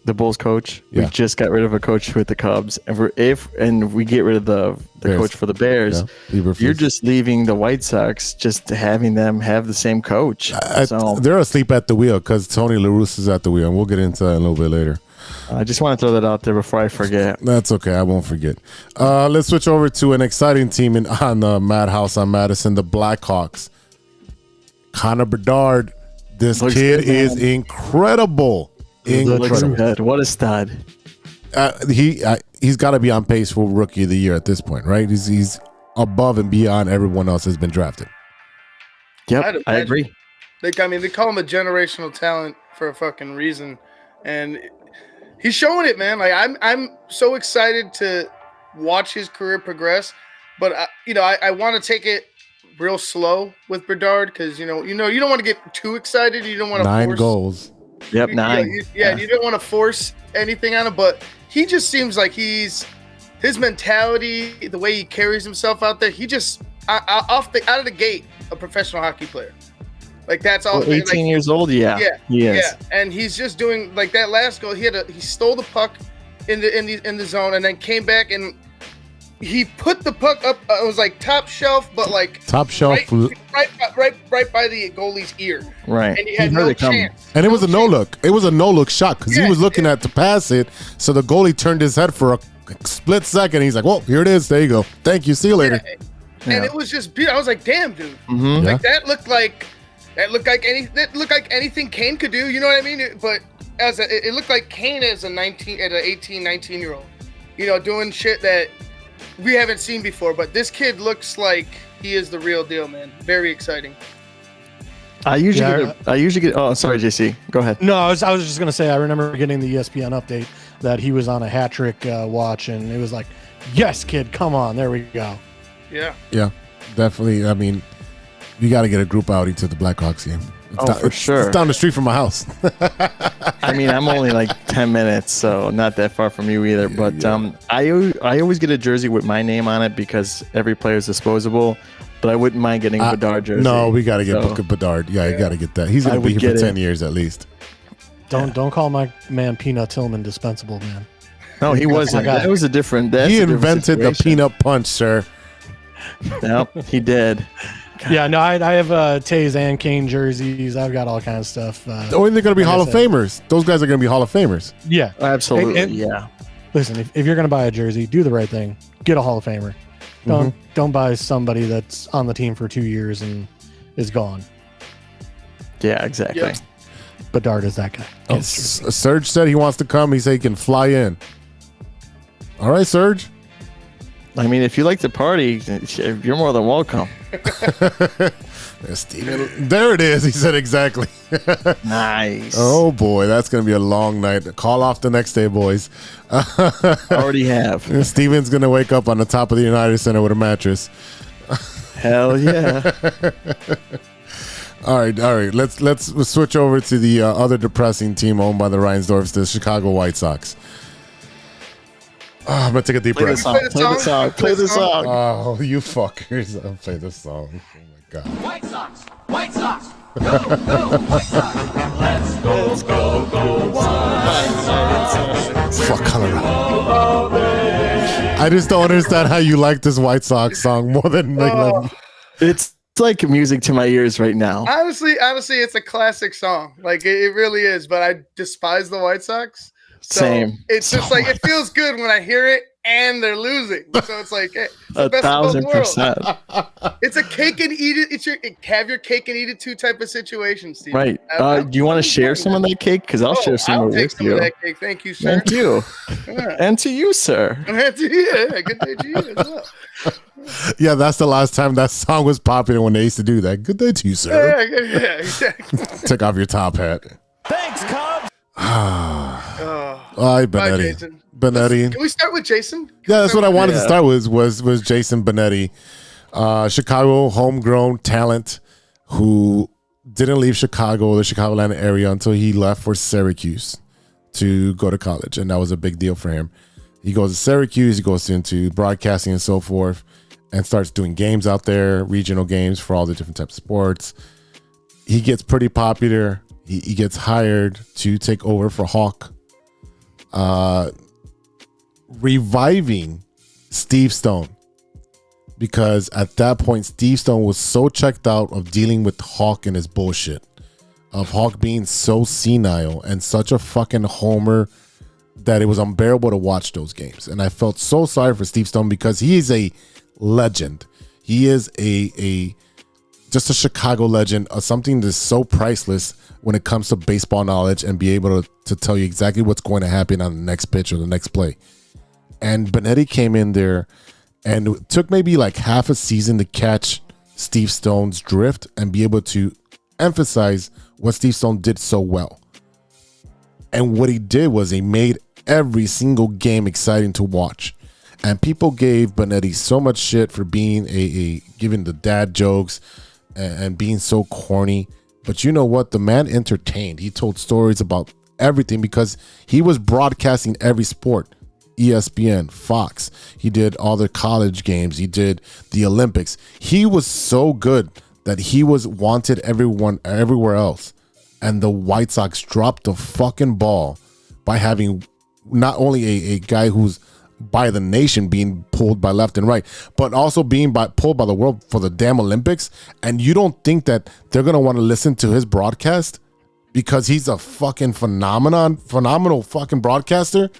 the Bulls coach. Yeah. We just got rid of a coach with the Cubs, and we get rid of the Bears. coach for the Bears. Yeah. You're just leaving the White Sox, just having them have the same coach. So They're asleep at the wheel because Tony La Russa is at the wheel, and we'll get into that a little bit later. I just want to throw that out there before I forget. That's okay. I won't forget. Let's switch over to an exciting team on the Madhouse on Madison, the Blackhawks. Conner Bedard. This Looks kid good, man. is incredible. Looks good. What a stud. He's got to be on pace for Rookie of the Year at this point, right? He's above and beyond everyone else has been drafted. Yep, I agree. They call him a generational talent for a fucking reason, and he's showing it, man. Like I'm so excited to watch his career progress, but I want to take it real slow with Bedard because you don't want to get too excited. You don't want to 9 goals. Yep, 9. You don't want to force anything on him, but he just seems like his mentality, the way he carries himself out there, he just out of the gate a professional hockey player. Like that's all. 18 years old, yeah, he is. Yeah, and he's just doing like that last goal. He stole the puck in the zone and then came back and he put the puck up. It was like top shelf, but like top shelf, right by the goalie's ear. Right, and he had no chance. And it was a no look. It was a no look shot because he was looking at to pass it. So the goalie turned his head for a split second. He's like, "Well, here it is. There you go. Thank you. See you later." And it was just beautiful. I was like, "Damn, dude! Like that looked like anything Kane could do." You know what I mean? But it looked like Kane as an 18, 19-year-old, doing shit that we haven't seen before. But this kid looks like he is the real deal, man. Very exciting. I usually get. Oh, sorry, JC. Go ahead. No, I was just gonna say I remember getting the ESPN update that he was on a hat trick watch, and it was like, "Yes, kid, come on, there we go." Yeah, definitely. I mean, you got to get a group outing to the Blackhawks game. For sure. It's down the street from my house. I mean, I'm only like 10 minutes, so not that far from you either. But I always get a jersey with my name on it because every player is disposable. But I wouldn't mind getting a Bedard jersey. No, we got to get Bedard. Yeah, you got to get that. He's going to be here for 10 years at least. Don't call my man Peanut Tillman dispensable, man. No, he wasn't. That was a different. He invented the peanut punch, sir. Yep, he did. Yeah, no, I have Taze and Kane jerseys. I've got all kinds of stuff. They're going to be Hall of Famers. Those guys are going to be Hall of Famers. Yeah, absolutely. And listen, if you're going to buy a jersey, do the right thing. Get a Hall of Famer. Don't buy somebody that's on the team for 2 years and is gone. Yeah, exactly. Yeah. Bedard is that guy. Serge said he wants to come. He said he can fly in. All right, Serge. I mean, if you like to party, you're more than welcome. Steven, there it is. He said exactly. Nice. Oh boy, that's gonna be a long night. Call off the next day, boys. Already have. Steven's gonna wake up on the top of the United Center with a mattress. Hell yeah. All right. Let's switch over to the other depressing team owned by the Reinsdorfs, the Chicago White Sox. Oh, I'm gonna take a deep breath. Play the song. Oh, you fuckers! I'll play the song. Oh my god. White Sox. White Sox. Go, White Sox. Let's go, White Sox. Fuck Colorado. I just don't understand how you like this White Sox song more than like It's like music to my ears right now. Honestly, it's a classic song. Like it really is. But I despise the White Sox. So Same. It's just like it feels good when I hear it and they're losing. So it's like hey, it's the best of both worlds. 1,000%. It's a cake and eat it. It's have your cake and eat it too type of situation, Steve. Right. Do you want to share some of that cake? Because I'll share some of it with you. Of that cake. Thank you, sir. Thank you. And to you, sir. And to you. Yeah, good day to you as well. Yeah, that's the last time that song was popular when they used to do that. Good day to you, sir. Yeah, exactly. Take off your top hat. Thanks, Cubs. Hi, Benetti. Bye, Jason. Benetti. Can we start with Jason? Yeah, that's what I wanted to start with was Jason Benetti, Chicago homegrown talent who didn't leave Chicago, the Chicagoland area, until he left for Syracuse to go to college, and that was a big deal for him. He goes to Syracuse, he goes into broadcasting and so forth, and starts doing games out there, regional games for all the different types of sports. He gets pretty popular. He gets hired to take over for Hawk reviving Steve Stone, because at that point Steve Stone was so checked out of dealing with Hawk and his bullshit, of Hawk being so senile and such a fucking homer that it was unbearable to watch those games. And I felt so sorry for Steve Stone because he is a legend. He is a just a Chicago legend, something that's so priceless when it comes to baseball knowledge and be able to tell you exactly what's going to happen on the next pitch or the next play. And Benetti came in there and it took maybe like half a season to catch Steve Stone's drift and be able to emphasize what Steve Stone did so well. And what he did was he made every single game exciting to watch. And people gave Benetti so much shit for being giving the dad jokes and being so corny. But you know what? The man entertained. He told stories about everything because he was broadcasting every sport. ESPN, Fox. He did all the college games. He did the Olympics. He was so good that he was wanted everywhere else. And the White Sox dropped the fucking ball by having not only a guy who's by the nation being pulled by left and right, but also being pulled by the world for the damn Olympics. And you don't think that they're going to want to listen to his broadcast because he's a fucking phenomenal fucking broadcaster?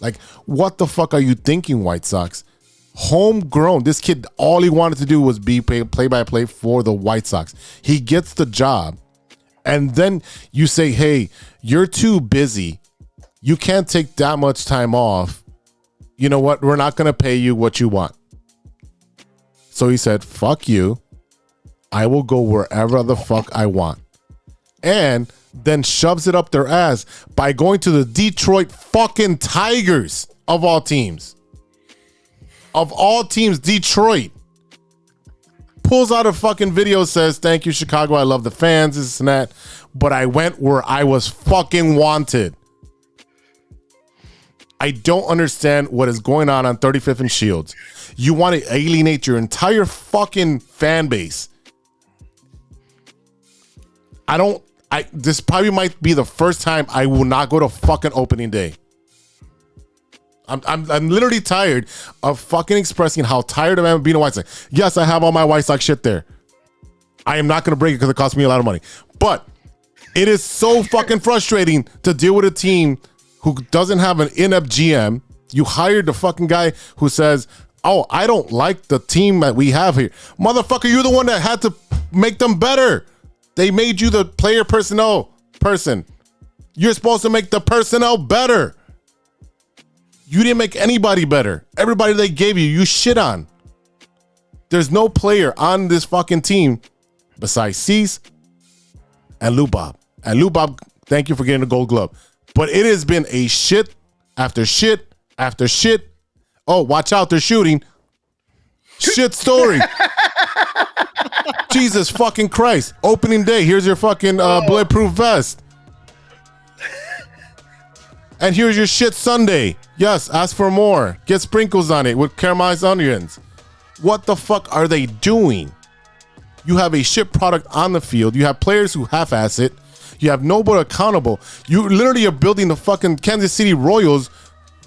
Like, what the fuck are you thinking, White Sox? Homegrown. This kid, all he wanted to do was be play-by-play for the White Sox. He gets the job. And then you say, hey, you're too busy. You can't take that much time off. You know what? We're not going to pay you what you want. So he said, fuck you. I will go wherever the fuck I want. And then shoves it up their ass by going to the Detroit fucking Tigers of all teams. Of all teams, Detroit. Pulls out a fucking video, says, thank you, Chicago. I love the fans, this and that. But I went where I was fucking wanted. I don't understand what is going on 35th and Shields. You want to alienate your entire fucking fan base. This probably might be the first time I will not go to fucking opening day. I'm literally tired of fucking expressing how tired I am of being a White Sox. Yes, I have all my White Sox shit there. I am not going to break it because it costs me a lot of money. But it is so fucking frustrating to deal with a team who doesn't have an inept GM. You hired the fucking guy who says, oh, I don't like the team that we have here. Motherfucker, you're the one that had to make them better. They made you the player personnel person. You're supposed to make the personnel better. You didn't make anybody better. Everybody they gave you, you shit on. There's no player on this fucking team besides Cease and Lou Bob. And Lou Bob, thank you for getting the Gold Glove. But it has been a shit after shit after shit. Oh, watch out, they're shooting. Shit story. Jesus fucking Christ. Opening day, here's your fucking bulletproof vest. And here's your shit Sunday. Yes, ask for more. Get sprinkles on it with caramelized onions. What the fuck are they doing? You have a shit product on the field. You have players who half-ass it. You have nobody accountable. You literally are building the fucking Kansas City Royals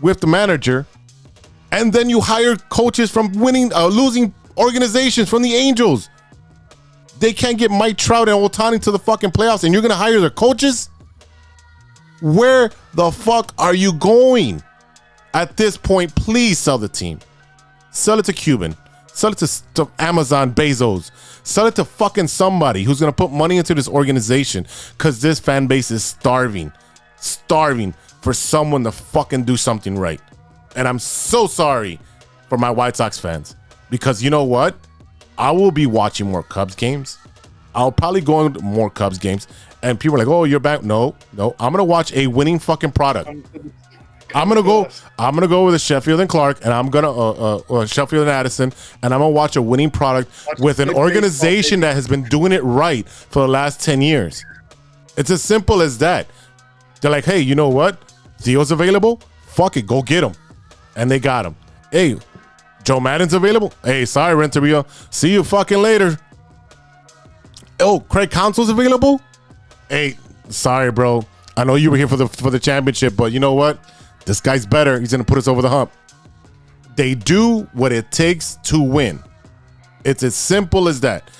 with the manager. And then you hire coaches from losing organizations from the Angels. They can't get Mike Trout and Ohtani to the fucking playoffs, and you're going to hire their coaches? Where the fuck are you going? At this point, please sell the team. Sell it to Cuban. Sell it to Amazon, Bezos. Sell it to fucking somebody who's going to put money into this organization, because this fan base is starving for someone to fucking do something right. And I'm so sorry for my White Sox fans, because you know what? I will be watching more Cubs games. I'll probably go into more Cubs games, and people are like, oh, you're back. No. I'm going to watch a winning fucking product. I'm gonna go with a Sheffield and Clark, and I'm gonna Sheffield and Addison, and I'm gonna watch a winning product with an organization that has been doing it right for the last 10 years. It's as simple as that. They're like, hey, you know what? Theo's available. Fuck it, go get him, and they got him. Hey, Joe Madden's available. Hey, sorry, Renteria. See you fucking later. Oh, Craig Counsell's available. Hey, sorry, bro. I know you were here for the championship, but you know what? This guy's better. He's going to put us over the hump. They do what it takes to win. It's as simple as that.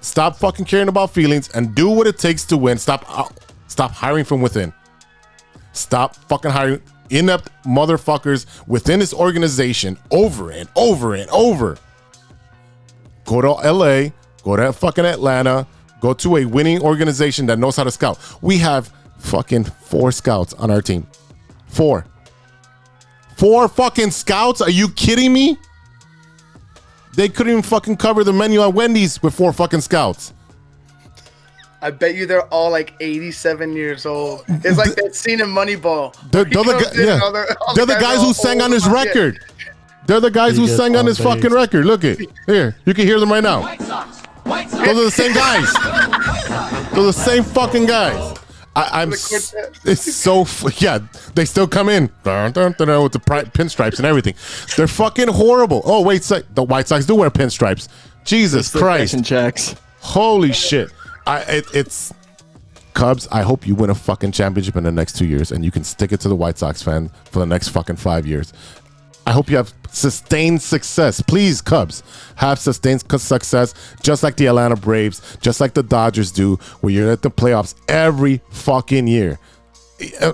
Stop fucking caring about feelings and do what it takes to win. Stop hiring from within. Stop fucking hiring inept motherfuckers within this organization over and over and over. Go to LA, go to fucking Atlanta, go to a winning organization that knows how to scout. We have fucking 4 scouts on our team. 4 fucking scouts? Are you kidding me? They couldn't even fucking cover the menu at Wendy's with 4 fucking scouts. I bet you they're all like 87 years old. It's like that scene in Moneyball. They're the guys who sang on his record. They're the guys who sang on his fucking record. Look it. Here. You can hear them right now. White Sox. White Sox. Those are the same guys. Those are the same fucking guys. It's so, yeah, they still come in with the pinstripes and everything. They're fucking horrible. Oh, wait, the White Sox do wear pinstripes. Jesus Christ. Checks. Holy shit. It's Cubs. I hope you win a fucking championship in the next 2 years and you can stick it to the White Sox fan for the next fucking 5 years. I hope you have sustained success. Please, Cubs, have sustained success just like the Atlanta Braves, just like the Dodgers do, where you're at the playoffs every fucking year.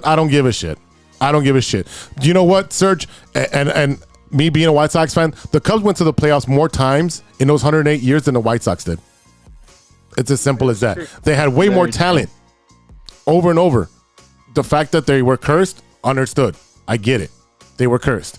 I don't give a shit. I don't give a shit. Do you know what, Serge? And me being a White Sox fan, the Cubs went to the playoffs more times in those 108 years than the White Sox did. It's as simple as that. They had way more talent over and over. The fact that they were cursed, understood. I get it. They were cursed.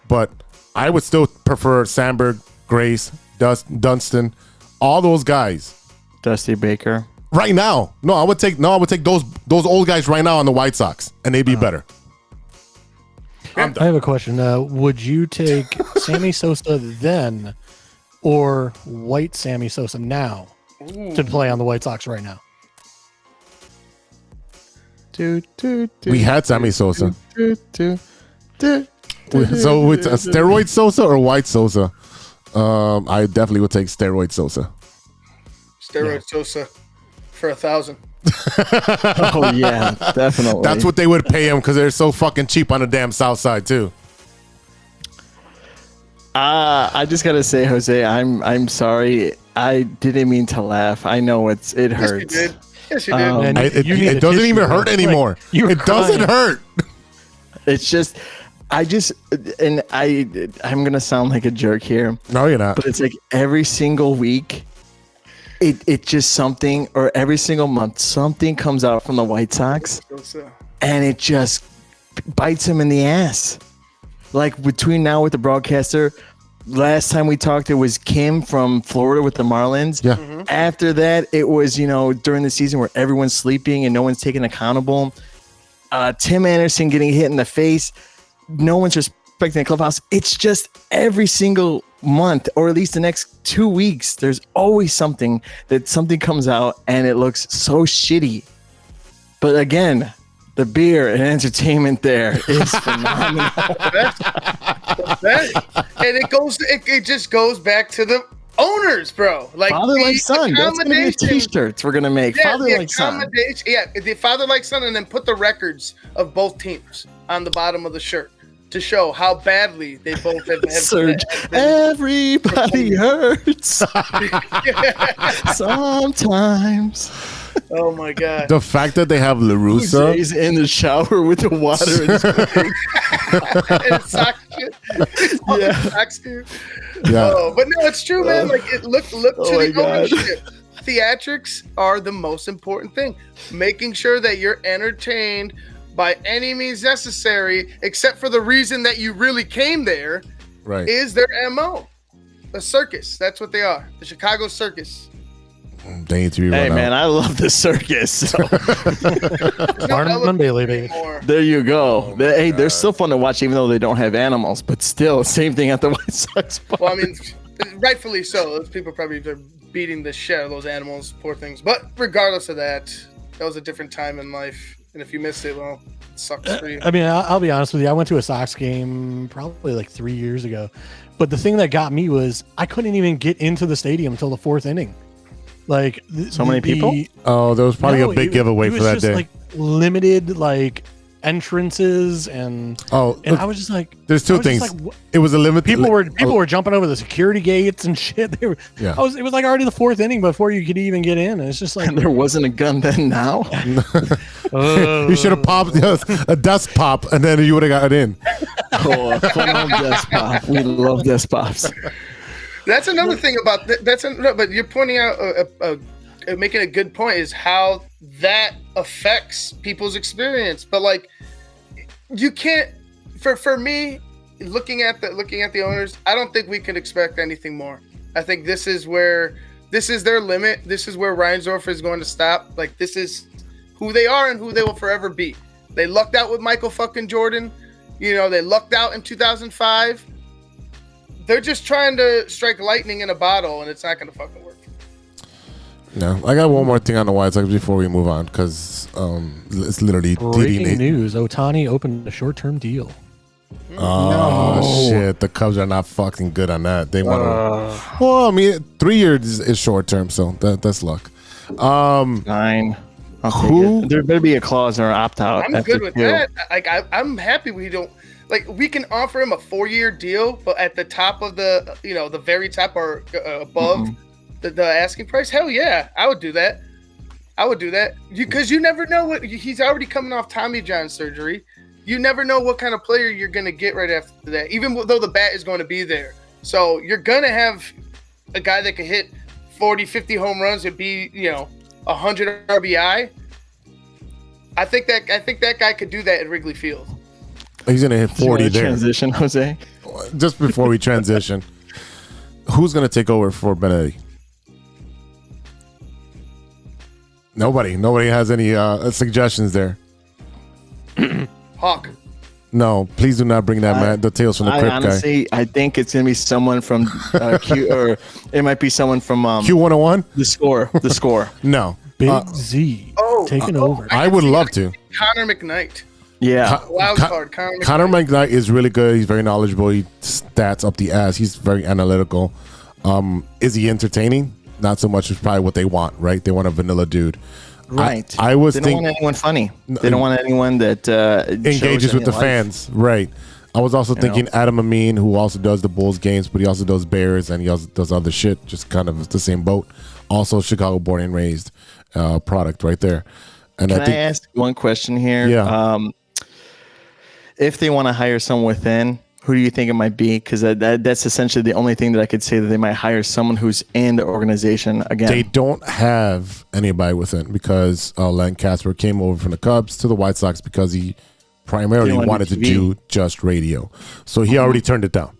But I would still prefer Sandberg, Grace, Dunston, all those guys. Dusty Baker. Right now. I would take those old guys right now on the White Sox, and they'd be better. I have a question. Would you take Sammy Sosa then or white Sammy Sosa now to play on the White Sox right now? We had Sammy Sosa. So with steroid Sosa or white Sosa? I definitely would take steroid Sosa. Steroid Sosa for 1,000. Oh yeah, definitely. That's what they would pay him because they're so fucking cheap on the damn South Side too. I just gotta say, Jose, I'm sorry. I didn't mean to laugh. I know it hurts. Yes, you did. It doesn't even hurt anymore. It doesn't hurt. It's just. I'm gonna sound like a jerk here. No, you're not. But it's like every single week, it just something, or every single month, something comes out from the White Sox, and it just bites them in the ass. Like between now with the broadcaster, last time we talked, it was Kim from Florida with the Marlins. Yeah. Mm-hmm. After that, it was during the season where everyone's sleeping and no one's taken accountable. Tim Anderson getting hit in the face. No one's respecting the clubhouse. It's just every single month, or at least the next 2 weeks, there's always something comes out and it looks so shitty. But again, the beer and entertainment there is phenomenal. And it just goes back to the owners, bro. Like father like son. That's gonna be t-shirts we're gonna make. Yeah, father like son. Yeah, the father like son, and then put the records of both teams on the bottom of the shirt to show how badly they both have Surge. Everybody hurts. Sometimes. Oh my god. The fact that they have LaRussa. He's in the shower with the water in his and socks shit. Yeah. Socks too. Yeah. Oh, but no, it's true, man. Like look to the ownership. Theatrics are the most important thing. Making sure that you're entertained by any means necessary, except for the reason that you really came there, right? Is their MO. A circus. That's what they are. The Chicago Circus. They need to be hey man, I love the circus. So. Barnum and Bailey, baby. There you go. Hey, they're still fun to watch, even though they don't have animals. But still, same thing at the White Sox. Well, I mean, rightfully so. Those people probably are beating the shit out of those animals, poor things. But regardless of that, that was a different time in life. And if you missed it, well, it sucks for you. I mean, I'll be honest with you. I went to a Sox game probably like 3 years ago. But the thing that got me was I couldn't even get into the stadium until the 4th inning. Like so many people. Oh, there was probably a big giveaway for that day. Like limited, like entrances and Oh, I was just like, there's two things. It was a limit. People were jumping over the security gates and shit. They were. Yeah. It was like already the 4th inning before you could even get in. And it's just like And there wasn't a gun then. Now You should have popped a desk pop, and then you would have got in. oh, come on, desk pop. We love desk pops. That's another thing about but you're pointing out making a good point is how that affects people's experience. But like, you can't. For me, looking at the owners, I don't think we can expect anything more. I think this is their limit. This is where Reinsdorf is going to stop. Like, this is who they are and who they will forever be. They lucked out with Michael fucking Jordan. You know, they lucked out in 2005. They're just trying to strike lightning in a bottle, and it's not going to fucking work. No, I got one more thing on the White Sox before we move on, because it's literally breaking news. Ohtani opened a short-term deal. Oh shit! The Cubs are not fucking good on that. They want to. Well, I mean, 3 years is short term, so that's luck. Fine. Who? There better be a clause or an opt out. I'm good with that. Like, I'm happy we don't. Like, we can offer him a 4-year deal, but at the top of the, the very top or above the asking price. Hell yeah, I would do that. Because you never know what he's already coming off Tommy John surgery. You never know what kind of player you're going to get right after that, even though the bat is going to be there. So you're going to have a guy that can hit 40, 50 home runs and be, 100 RBI. I think that guy could do that at Wrigley Field. He's going to hit 40 there. Transition, Jose. Just before we transition, who's going to take over for Benetti? Nobody has any suggestions there. Hawk. No, please do not bring that man. The Tales from the Crypt honestly, guy. I think it's gonna be someone from Q, or it might be someone from Q101. The Score. No, Big Z taking over. I would love to. Connor McKnight. Yeah, Wild card. Conner McKnight is really good. He's very knowledgeable. He stats up the ass. He's very analytical. Is he entertaining? Not so much. It's probably what they want, right? They want a vanilla dude. Right. I was they thinking don't want anyone funny. They don't want anyone that engages with the fans. Right. I was also thinking Adam Amin, who also does the Bulls games, but he also does Bears and he also does other shit. Just kind of the same boat. Also, Chicago born and raised product right there. And Can I ask one question here? Yeah. If they want to hire someone within, who do you think it might be? Because that's essentially the only thing that I could say that they might hire someone who's in the organization again. They don't have anybody within because Len Casper came over from the Cubs to the White Sox because he primarily wanted to do just radio. So he already turned it down.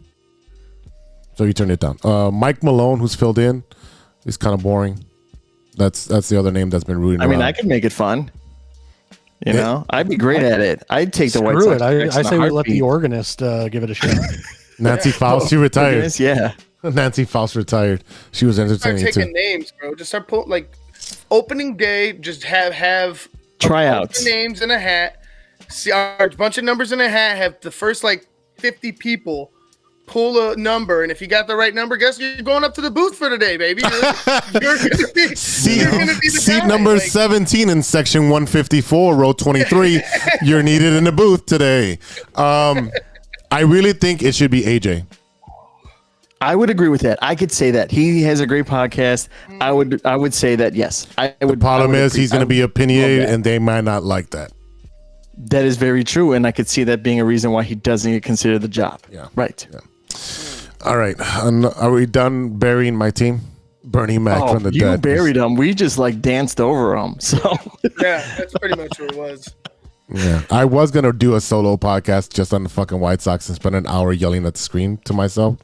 Mike Malone, who's filled in, is kind of boring. That's the other name that's been rooting around. I could make it fun. You know, I'd be great at it. I'd take the White Sox. I say we let the organist give it a shot. Nancy Faust, she retired. Organist, yeah. Nancy Faust retired. She was entertaining Start taking too. names, bro. Just start putting, like, opening day. Just have tryouts, names in a hat. See a bunch of numbers in a hat. Have the first 50 people pull a number, and if you got the right number, guess you're going up to the booth for today, baby. You're gonna be Seat number 17 in section 154, row 23. You're needed in the booth today. I really think it should be AJ. I would agree with that. I could say that he has a great podcast. I would say that, yes. The problem is he's going to be opinionated, and they might not like that. That is very true, and I could see that being a reason why he doesn't get considered the job. Yeah. Right. Yeah. All right. Are we done burying my team? Bernie Mac from the dead. You buried him. We just danced over him. So yeah, that's pretty much what it was. Yeah. I was going to do a solo podcast just on the fucking White Sox and spend an hour yelling at the screen to myself.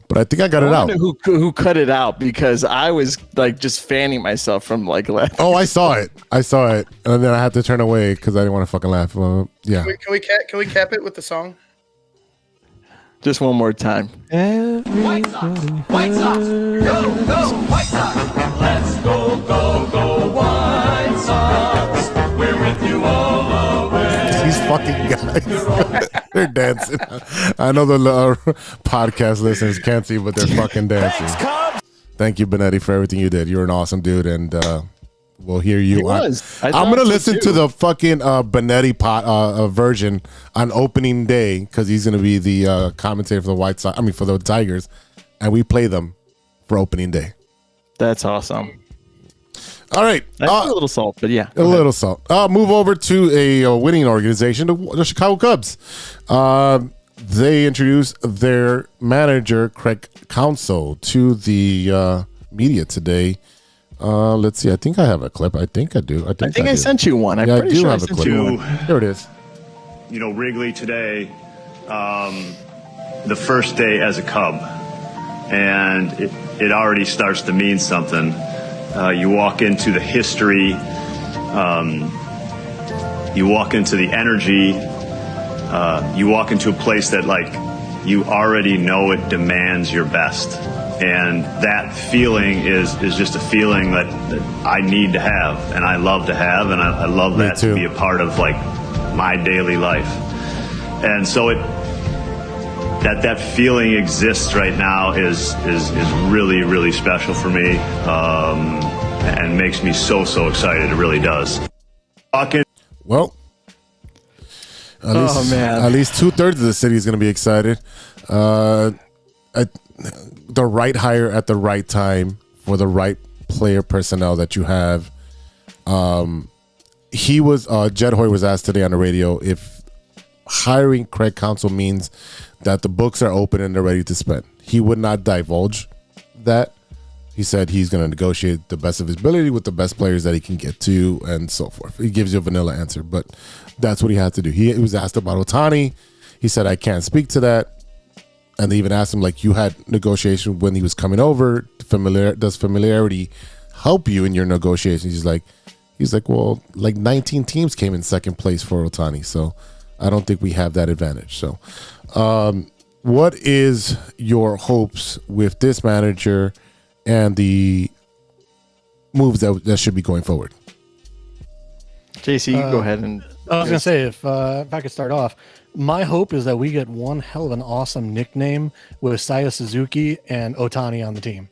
But I think I got it out. Who cut it out? Because I was just fanning myself from laughing. Oh, I saw it, and then I had to turn away because I didn't want to fucking laugh. Yeah. Can we cap it with the song? Just one more time. White Sox, White Sox, go, go, White Sox. Let's go, go, go, White Sox. We're with you all the way. These fucking guys. They're dancing. I know the podcast listeners can't see, but they're fucking dancing. Thank you, Benetti, for everything you did. You're an awesome dude, and will hear you. He was. I I'm thought gonna so, listen too. to the fucking Benetti version on opening day because he's gonna be the commentator for the White Sox. I mean, for the Tigers, and we play them for opening day. That's awesome. All right, That's a little salt, but yeah. a little salt. Move over to a winning organization, the Chicago Cubs. They introduced their manager, Craig Counsell, to the media today. Let's see. I think I have a clip. I think I do. I think I sent you one. I'm pretty sure I sent you one. Here it is. You know, Wrigley today, the first day as a Cub, and it already starts to mean something. You walk into the history, you walk into the energy, you walk into a place that, like, you already know it demands your best. And that feeling is just a feeling that I need to have, and I love to have, and I love that to be a part of, like, my daily life. And so that feeling exists right now is really, really special for me, and makes me so excited. It really does. Well, at least 2/3 of the city is going to be excited. The right hire at the right time for the right player personnel that you have. Jed Hoy was asked today on the radio if hiring Craig Counsell means that the books are open and they're ready to spend. He would not divulge that. He said he's going to negotiate the best of his ability with the best players that he can get to and so forth. He gives you a vanilla answer, but that's what he had to do. He was asked about Ohtani. He said, I can't speak to that. And they even asked him, like, you had negotiation when he was coming over. Does familiarity help you in your negotiations? He's like, well, like 19 teams came in second place for Ohtani, so I don't think we have that advantage. So, what is your hopes with this manager and the moves that should be going forward? JC, you go ahead and. I was gonna say if I could start off. My hope is that we get one hell of an awesome nickname with Saya Suzuki and Ohtani on the team.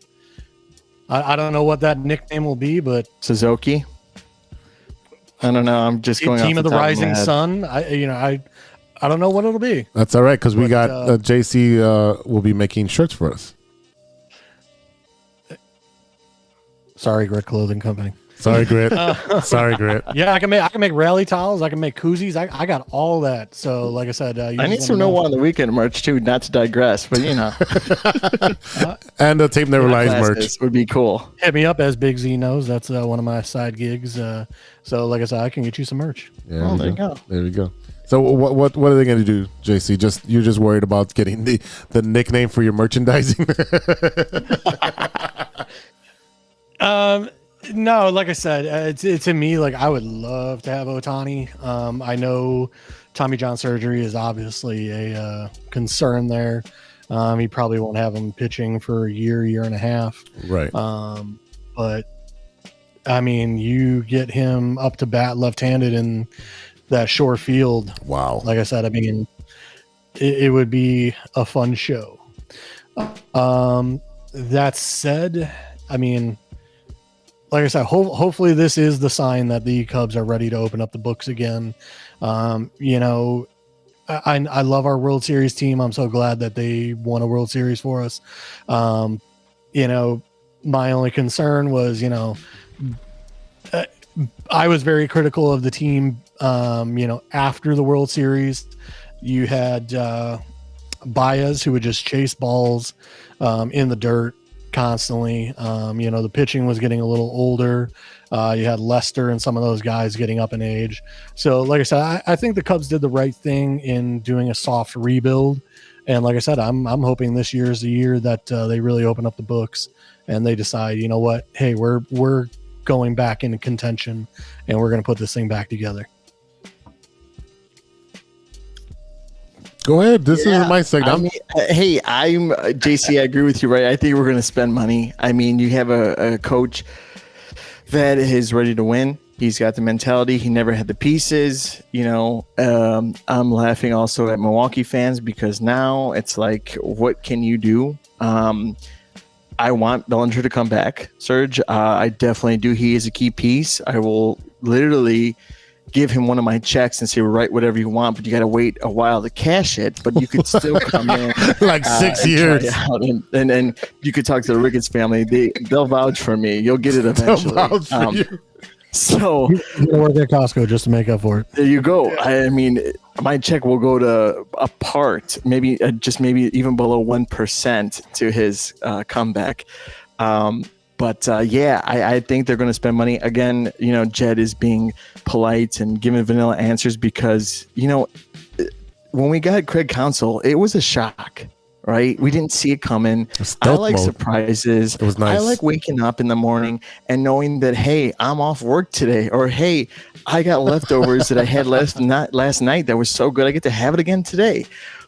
I don't know what that nickname will be, but Suzuki. I don't know. I'm just going team off of the top rising my head. sun. I don't know what it'll be. That's all right because we got JC will be making shirts for us. Sorry, Grit Clothing Company. Sorry, Grit. Sorry, Grit. Yeah, I can make rally towels. I can make koozies. I got all that. So, like I said, I need some No One on the Weekend merch too. Not to digress, but you know, and the Tape Never Lies merch would be cool. Hit me up, as Big Z knows. That's one of my side gigs. So, like I said, I can get you some merch. Yeah, there you go. There we go. So, what are they going to do, JC? You're just worried about getting the nickname for your merchandising? No, like I said, to me, like, I would love to have Ohtani. I know Tommy John surgery is obviously a concern there. He probably won't have him pitching for a year and a half. Right. But I mean, you get him up to bat left-handed in that short field. Wow. Like I said, I mean, it would be a fun show. That said, I mean, like I said, hopefully this is the sign that the Cubs are ready to open up the books again. You know, I love our World Series team. I'm so glad that they won a World Series for us. You know, my only concern was, you know, I was very critical of the team. You know, after the World Series, you had Baez, who would just chase balls in the dirt constantly. You know, the pitching was getting a little older. You had Lester and some of those guys getting up in age. So, like I said, I think the Cubs did the right thing in doing a soft rebuild. And like I said, I'm hoping this year is the year that they really open up the books and they decide, you know what, hey, we're going back into contention and we're going to put this thing back together. Go ahead. This is my segment. I mean, hey, I'm JC. I agree with you, right? I think we're going to spend money. I mean, you have a coach that is ready to win. He's got the mentality. He never had the pieces. You know, I'm laughing also at Milwaukee fans because now it's like, what can you do? I want Bellinger to come back, Serge. I definitely do. He is a key piece. I will literally give him one of my checks and say, write whatever you want, but you got to wait a while to cash it. But you could still come in like 6 years. And you could talk to the Ricketts family. They'll vouch for me. You'll get it eventually. So you know, work at Costco just to make up for it. There you go. I mean, my check will go to a part, maybe even below 1% to his comeback. Yeah, I think they're going to spend money again. You know, Jed is being polite and giving vanilla answers because, you know, when we got Craig Counsell, it was a shock. Right, we didn't see it coming. I like surprises. It was nice. I like waking up in the morning and knowing that, hey, I'm off work today, or hey, I got leftovers that I had last night that was so good, I get to have it again today.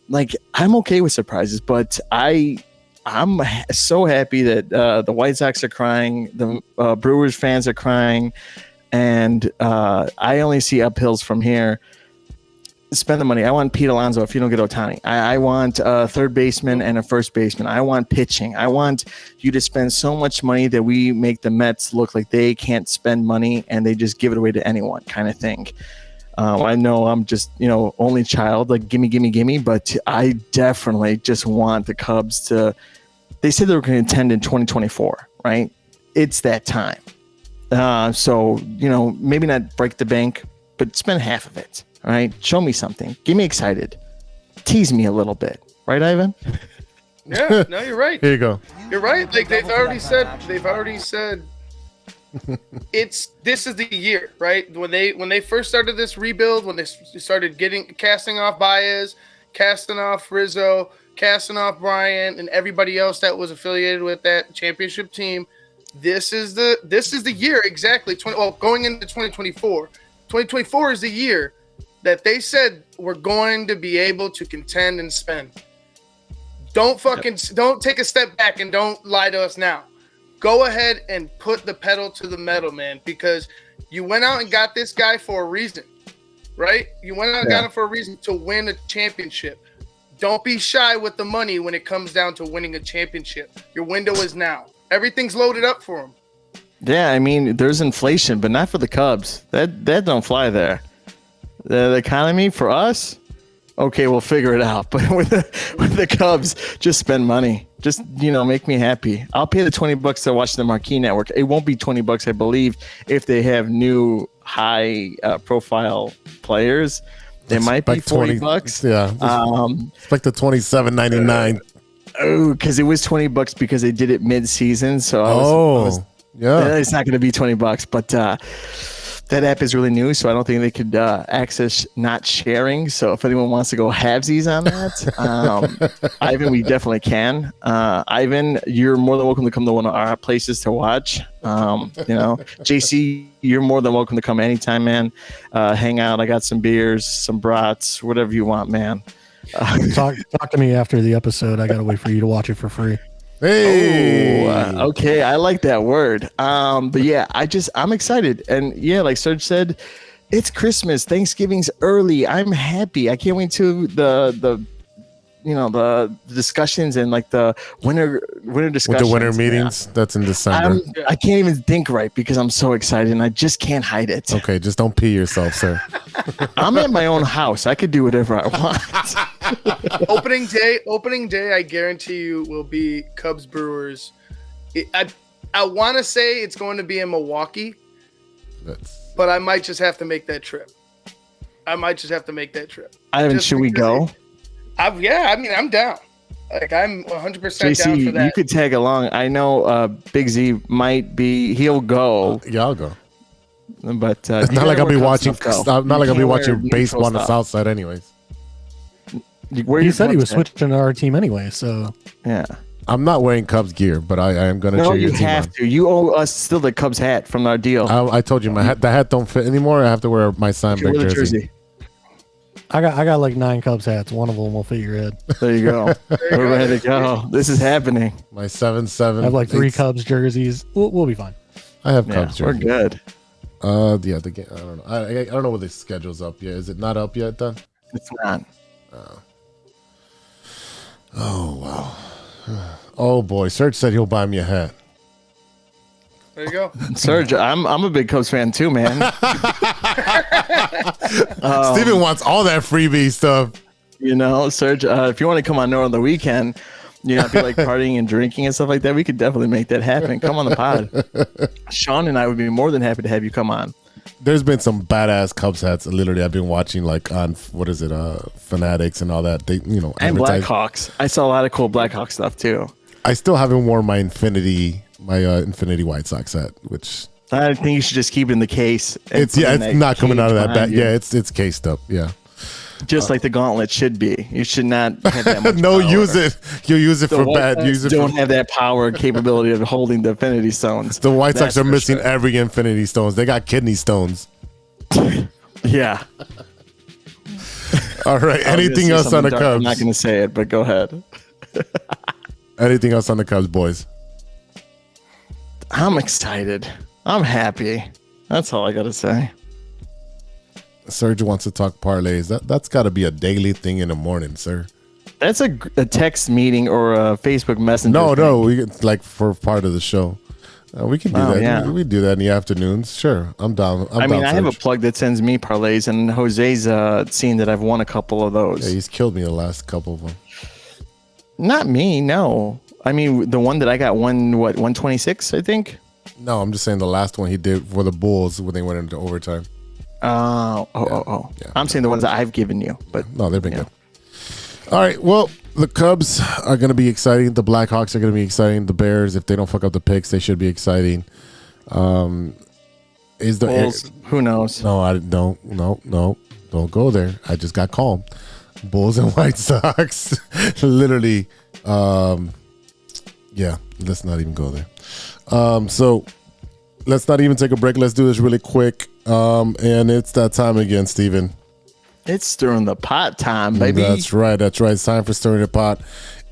Like, I'm okay with surprises, but I'm so happy that the White Sox are crying, the Brewers fans are crying, and I only see uphills from here. Spend the money. I want Pete Alonso if you don't get Ohtani. I want a third baseman and a first baseman. I want pitching. I want you to spend so much money that we make the Mets look like they can't spend money and they just give it away to anyone kind of thing. I know I'm just, you know, only child, like gimme, but I definitely just want the Cubs to, they said they were going to contend in 2024, right? It's that time. So, you know, maybe not break the bank, but spend half of it. All right, show me something. Get me excited. Tease me a little bit. Right, Ivan? Yeah, no, you're right. Here you go. You're right. Like they've already said this is the year, right? When they first started this rebuild, when they started casting off Baez, casting off Rizzo, casting off Bryant, and everybody else that was affiliated with that championship team, this is the year exactly. Going into 2024. 2024 is the year that they said we're going to be able to contend and spend. Don't take a step back and don't lie to us now. Go ahead and put the pedal to the metal, man, because you went out and got this guy for a reason, right? You went out and got him for a reason to win a championship. Don't be shy with the money when it comes down to winning a championship. Your window is now. Everything's loaded up for him. Yeah, I mean, there's inflation, but not for the Cubs. That don't fly there. The economy for us, okay, we'll figure it out. But with the Cubs, just spend money. Just, you know, make me happy. I'll pay the $20 to watch the Marquee Network. It won't be $20, I believe, if they have new high profile players. It might be $40. Yeah, expect the $27.99. Oh, because it was $20 because they did it mid-season. So it's not going to be $20, but that app is really new, so I don't think they could access not sharing. So if anyone wants to go halvesies on that, Ivan, we definitely can. Ivan, you're more than welcome to come to one of our places to watch. You know, JC, you're more than welcome to come anytime, man. Hang out. I got some beers, some brats, whatever you want, man. Talk to me after the episode. I gotta wait for you to watch it for free. Hey, okay, I like that word. But yeah, I'm excited, and yeah, like Serge said, it's Christmas, Thanksgiving's early. I'm happy. I can't wait to the discussions and like the winter discussions. With the winter meetings, that's in December. I can't even think right because I'm so excited and I just can't hide it. Okay, just don't pee yourself, sir. I'm at my own house. I could do whatever I want. Opening day, I guarantee you will be Cubs Brewers. I want to say it's going to be in Milwaukee, but I might just have to make that trip. Ivan, should we go? I'm down. Like, I'm 100% down for that. You could tag along. I know Big Z might be. He'll go. Yeah, I'll go. But it's not like I'll be watching. Not like I'll be watching baseball on the South Side, anyways. He said he was switching to our team anyway, so yeah. I'm not wearing Cubs gear, but I am going to cheer your team on. You have to. You owe us still the Cubs hat from our deal. I told you the hat don't fit anymore. I have to wear my Sandberg jersey. I got like 9 Cubs hats. One of them will fit your head. There you go. We're ready to go. This is happening. My 7-7. I have like 3 Cubs jerseys. We'll be fine. I have Cubs jerseys. We're good. Yeah, the game. I don't know. I don't know what the schedule's up yet. Is it not up yet, then? It's not. Oh wow. Oh Oh boy, Serge said he'll buy me a hat. There you go. Serge, I'm a big Cubs fan too, man. Steven wants all that freebie stuff. You know, Serge, if you want to come on over the weekend, you know, if you like partying and drinking and stuff like that, we could definitely make that happen. Come on the pod. Sean and I would be more than happy to have you come on. There's been some badass Cubs hats. Literally, I've been watching like on Fanatics and all that. They, you know, And advertise. Blackhawks. I saw a lot of cool Blackhawks stuff too. I still haven't worn my Infinity White Sox hat, which I think you should just keep it in the case. it's not coming out of that bag. Yeah, it's cased up. Yeah. Just like the gauntlet should be. You should not have that much no, power. use it. You use it The for White bad. Sox Use it don't for, have that power and capability of holding the Infinity Stones. the White Sox That's are for missing sure. every Infinity Stones. They got kidney stones. Yeah. All right. I was Anything gonna say else on the something dark. Cubs? I'm not going to say it, but go ahead. Anything else on the Cubs, boys? I'm excited. I'm happy. That's all I got to say. Serge wants to talk parlays. That's got to be a daily thing in the morning, sir. That's a text meeting or a Facebook Messenger. No, thing. we get like for part of the show. We can do Oh, that. yeah. We do that in the afternoons. Sure, I'm down. I mean, I have a plug that sends me parlays, and Jose's seen that I've won a couple of those. Yeah, he's killed me the last couple of them. Not me, no. I mean, the one that I got won, 126, I think? No, I'm just saying the last one he did for the Bulls when they went into overtime. Yeah. I'm saying the ones that I've given you, but no, they've been good. All right, well, the Cubs are going to be exciting. The Blackhawks are going to be exciting. The Bears, if they don't fuck up the picks, they should be exciting. Is the Bulls, who knows? No, I don't. No, don't go there. I just got calm. Bulls and White Sox, literally. Yeah, let's not even go there. So let's not even take a break. Let's do this really quick. And it's that time again, Steven. It's stirring the pot time, baby. That's right. It's time for stirring the pot.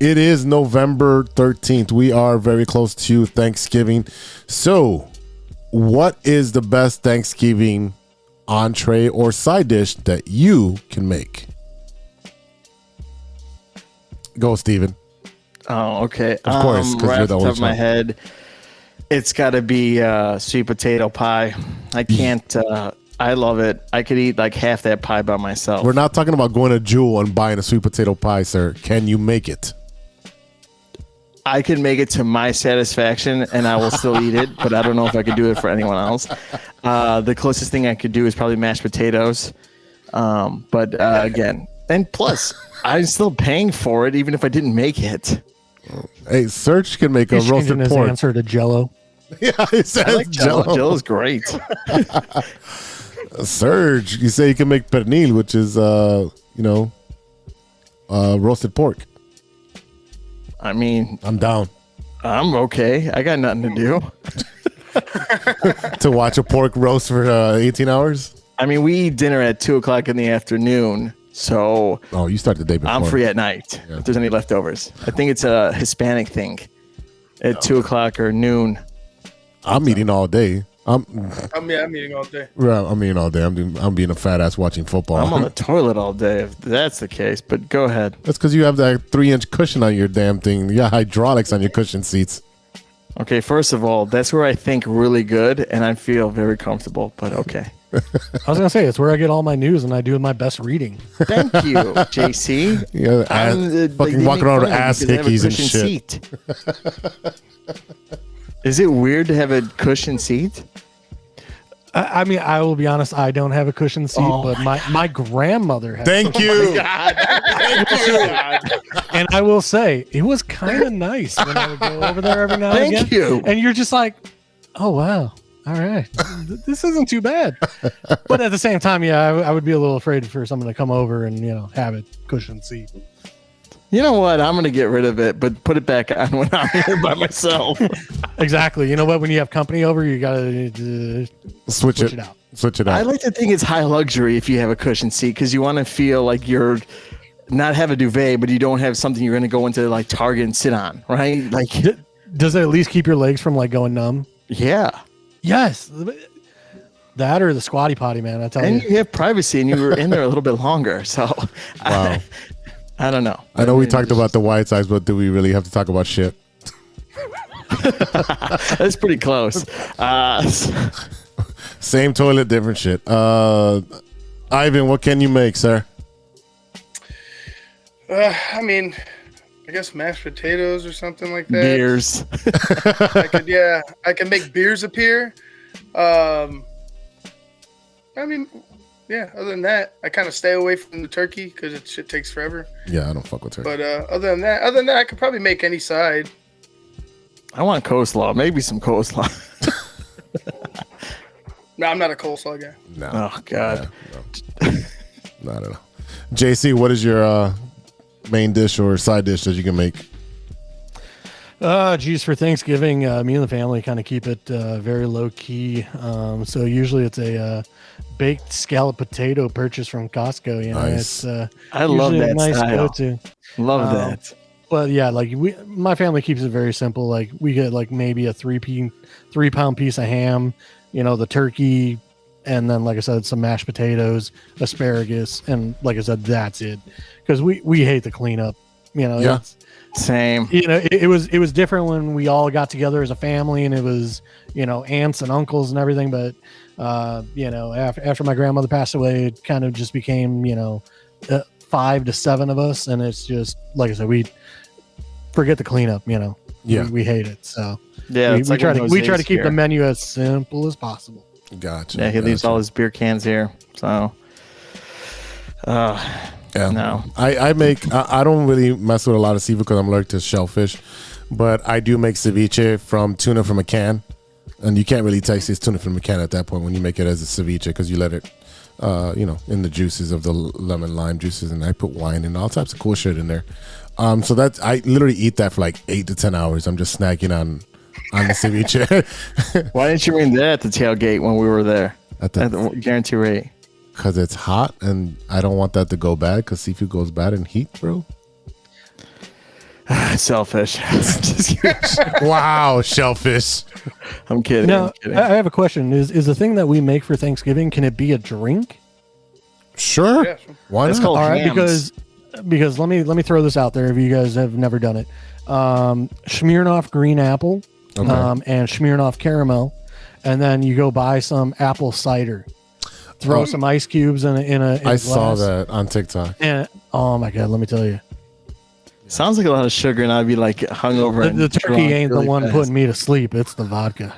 It is November 13th. We are very close to Thanksgiving. So, what is the best Thanksgiving entree or side dish that you can make? Go, Steven. Oh, okay. Of course, 'cause right you're off the the top only of my child. head, it's got to be sweet potato pie. I can't. I love it. I could eat like half that pie by myself. We're not talking about going to Jewel and buying a sweet potato pie, sir. Can you make it? I can make it to my satisfaction, and I will still eat it. But I don't know if I could do it for anyone else. The closest thing I could do is probably mashed potatoes. But again, and plus, I'm still paying for it, even if I didn't make it. Hey, Serge can make a He's roasted changing his pork. answer to Jello. Yeah, he says I like Jello. Jello. Jello's great. Serge, you say you can make pernil, which is roasted pork. I mean, I'm down I'm okay. I got nothing to do. to watch a pork roast for 18 hours. I mean, we eat dinner at 2:00 in the afternoon, so You start the day before. I'm free at night. Yeah. If there's any leftovers, I think it's a Hispanic thing. At 2:00 or noon. I'm eating all day. I'm eating all day. Well, I'm eating all day. I'm being a fat ass watching football. I'm on the toilet all day if that's the case. But go ahead. That's because you have that 3-inch cushion on your damn thing. You got hydraulics on your cushion seats. Okay, first of all, that's where I think really good, and I feel very comfortable. But okay. I was gonna say it's where I get all my news and I do my best reading. Thank you, JC. Yeah, fucking walking around with ass hickeys and shit. Seat. Is it weird to have a cushion seat? I mean, I will be honest. I don't have a cushion seat, but my grandmother has. Thank you. And I will say it was kind of nice when I would go over there every now and again. Thank you. And you're just like, oh wow, all right, this isn't too bad. But at the same time, yeah, I would be a little afraid for someone to come over and have a cushion seat. You know what? I'm gonna get rid of it, but put it back on when I'm here by myself. Exactly. You know what? When you have company over, you gotta Switch it out. Switch it out. I like to think it's high luxury if you have a cushion seat because you want to feel like you're not have a duvet, but you don't have something you're gonna go into like Target and sit on, right? Like, does it at least keep your legs from like going numb? yeah. Yes. That or the squatty potty, man. I tell And you. you have privacy, and you were in there a little bit longer, so Wow. I don't know. I know we talked about the White Sox, but do we really have to talk about shit? That's pretty close. Same toilet, different shit. Ivan, what can you make, sir? I mean, I guess mashed potatoes or something like that. Beers. I can make beers appear. I mean, yeah, other than that, I kind of stay away from the turkey because it shit takes forever. Yeah, I don't fuck with turkey. But other than that, I could probably make any side. I want coleslaw. Maybe some coleslaw. No, I'm not a coleslaw guy. No. Oh, God. Yeah, no. Not at all. JC, what is your main dish or side dish that you can make? Geez, for Thanksgiving, me and the family kind of keep it very low key. So usually it's a baked scallop potato purchased from Costco. You know, Nice. it's I love usually that a nice style. go-to. Love that. But yeah, like my family keeps it very simple. Like we get like maybe a 3-pound piece of ham, you know, the turkey, and then like I said, some mashed potatoes, asparagus, and like I said, that's it. Because we hate the cleanup. You know, Yeah. it's, Same. you know, it was different when we all got together as a family, and it was, you know, aunts and uncles and everything. But you know, after my grandmother passed away, it kind of just became, you know, 5 to 7 of us, and it's just like I said, we forget the cleanup. You know, Yeah. we hate it. So Yeah, we it's like try one to of we those try to days keep the here. menu as simple as possible. Gotcha. Yeah, he leaves gotcha. all his beer cans here. So, Yeah. no. I don't really mess with a lot of seafood because I'm allergic to shellfish, but I do make ceviche from tuna from a can, and you can't really taste this tuna from a can at that point when you make it as a ceviche because you let it, you know, in the juices of the lemon lime juices, and I put wine and all types of cool shit in there. So that's I literally eat that for like 8 to 10 hours. I'm just snacking on the ceviche Why didn't you bring that at the tailgate when we were there? at At the the guarantee rate. because it's hot and I don't want that to go bad because seafood goes bad in heat, bro. Selfish. Just kidding. Wow, shellfish. I'm kidding. Now, I'm kidding. I have a question. Is the thing that we make for Thanksgiving, can it be a drink? Sure. Yeah, sure. Why It's not? called All right, hams. because let me throw this out there if you guys have never done it. Smirnoff green apple, Okay. and Smirnoff caramel, and then you go buy some apple cider. Throw some ice cubes in a I saw glass, that on TikTok. And oh my god, let me tell you, Sounds like a lot of sugar, and I'd be like hungover. the and turkey drunk ain't really the one fast. putting me to sleep. It's the vodka.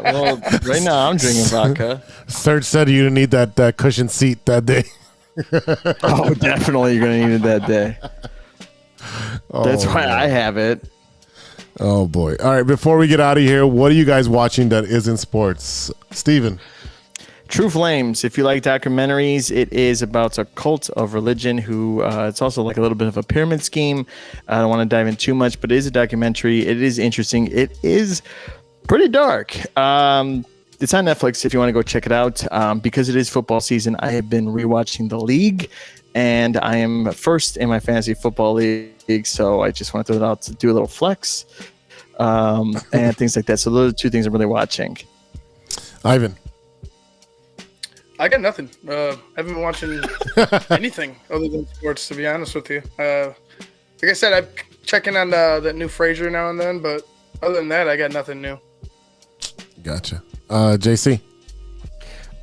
Well, right now I'm drinking vodka. Serge said you didn't need that cushion seat that day. Oh, definitely you're gonna need it that day. That's why I have it. Oh boy. All right, before we get out of here, what are you guys watching that isn't sports? Steven. True Flames. If you like documentaries, it is about a cult of religion who it's also like a little bit of a pyramid scheme. I don't want to dive in too much, but it is a documentary. It is interesting. It is pretty dark. It's on Netflix if you want to go check it out. Because it is football season, I have been rewatching The League, and I am first in my fantasy football league, so I just want to throw it out to do a little flex and things like that. So those are 2 things I'm really watching. Ivan. I got nothing. I haven't been watching anything other than sports, to be honest with you. Like I said, I'm checking on that new Frasier now and then, but other than that, I got nothing new. Gotcha. JC.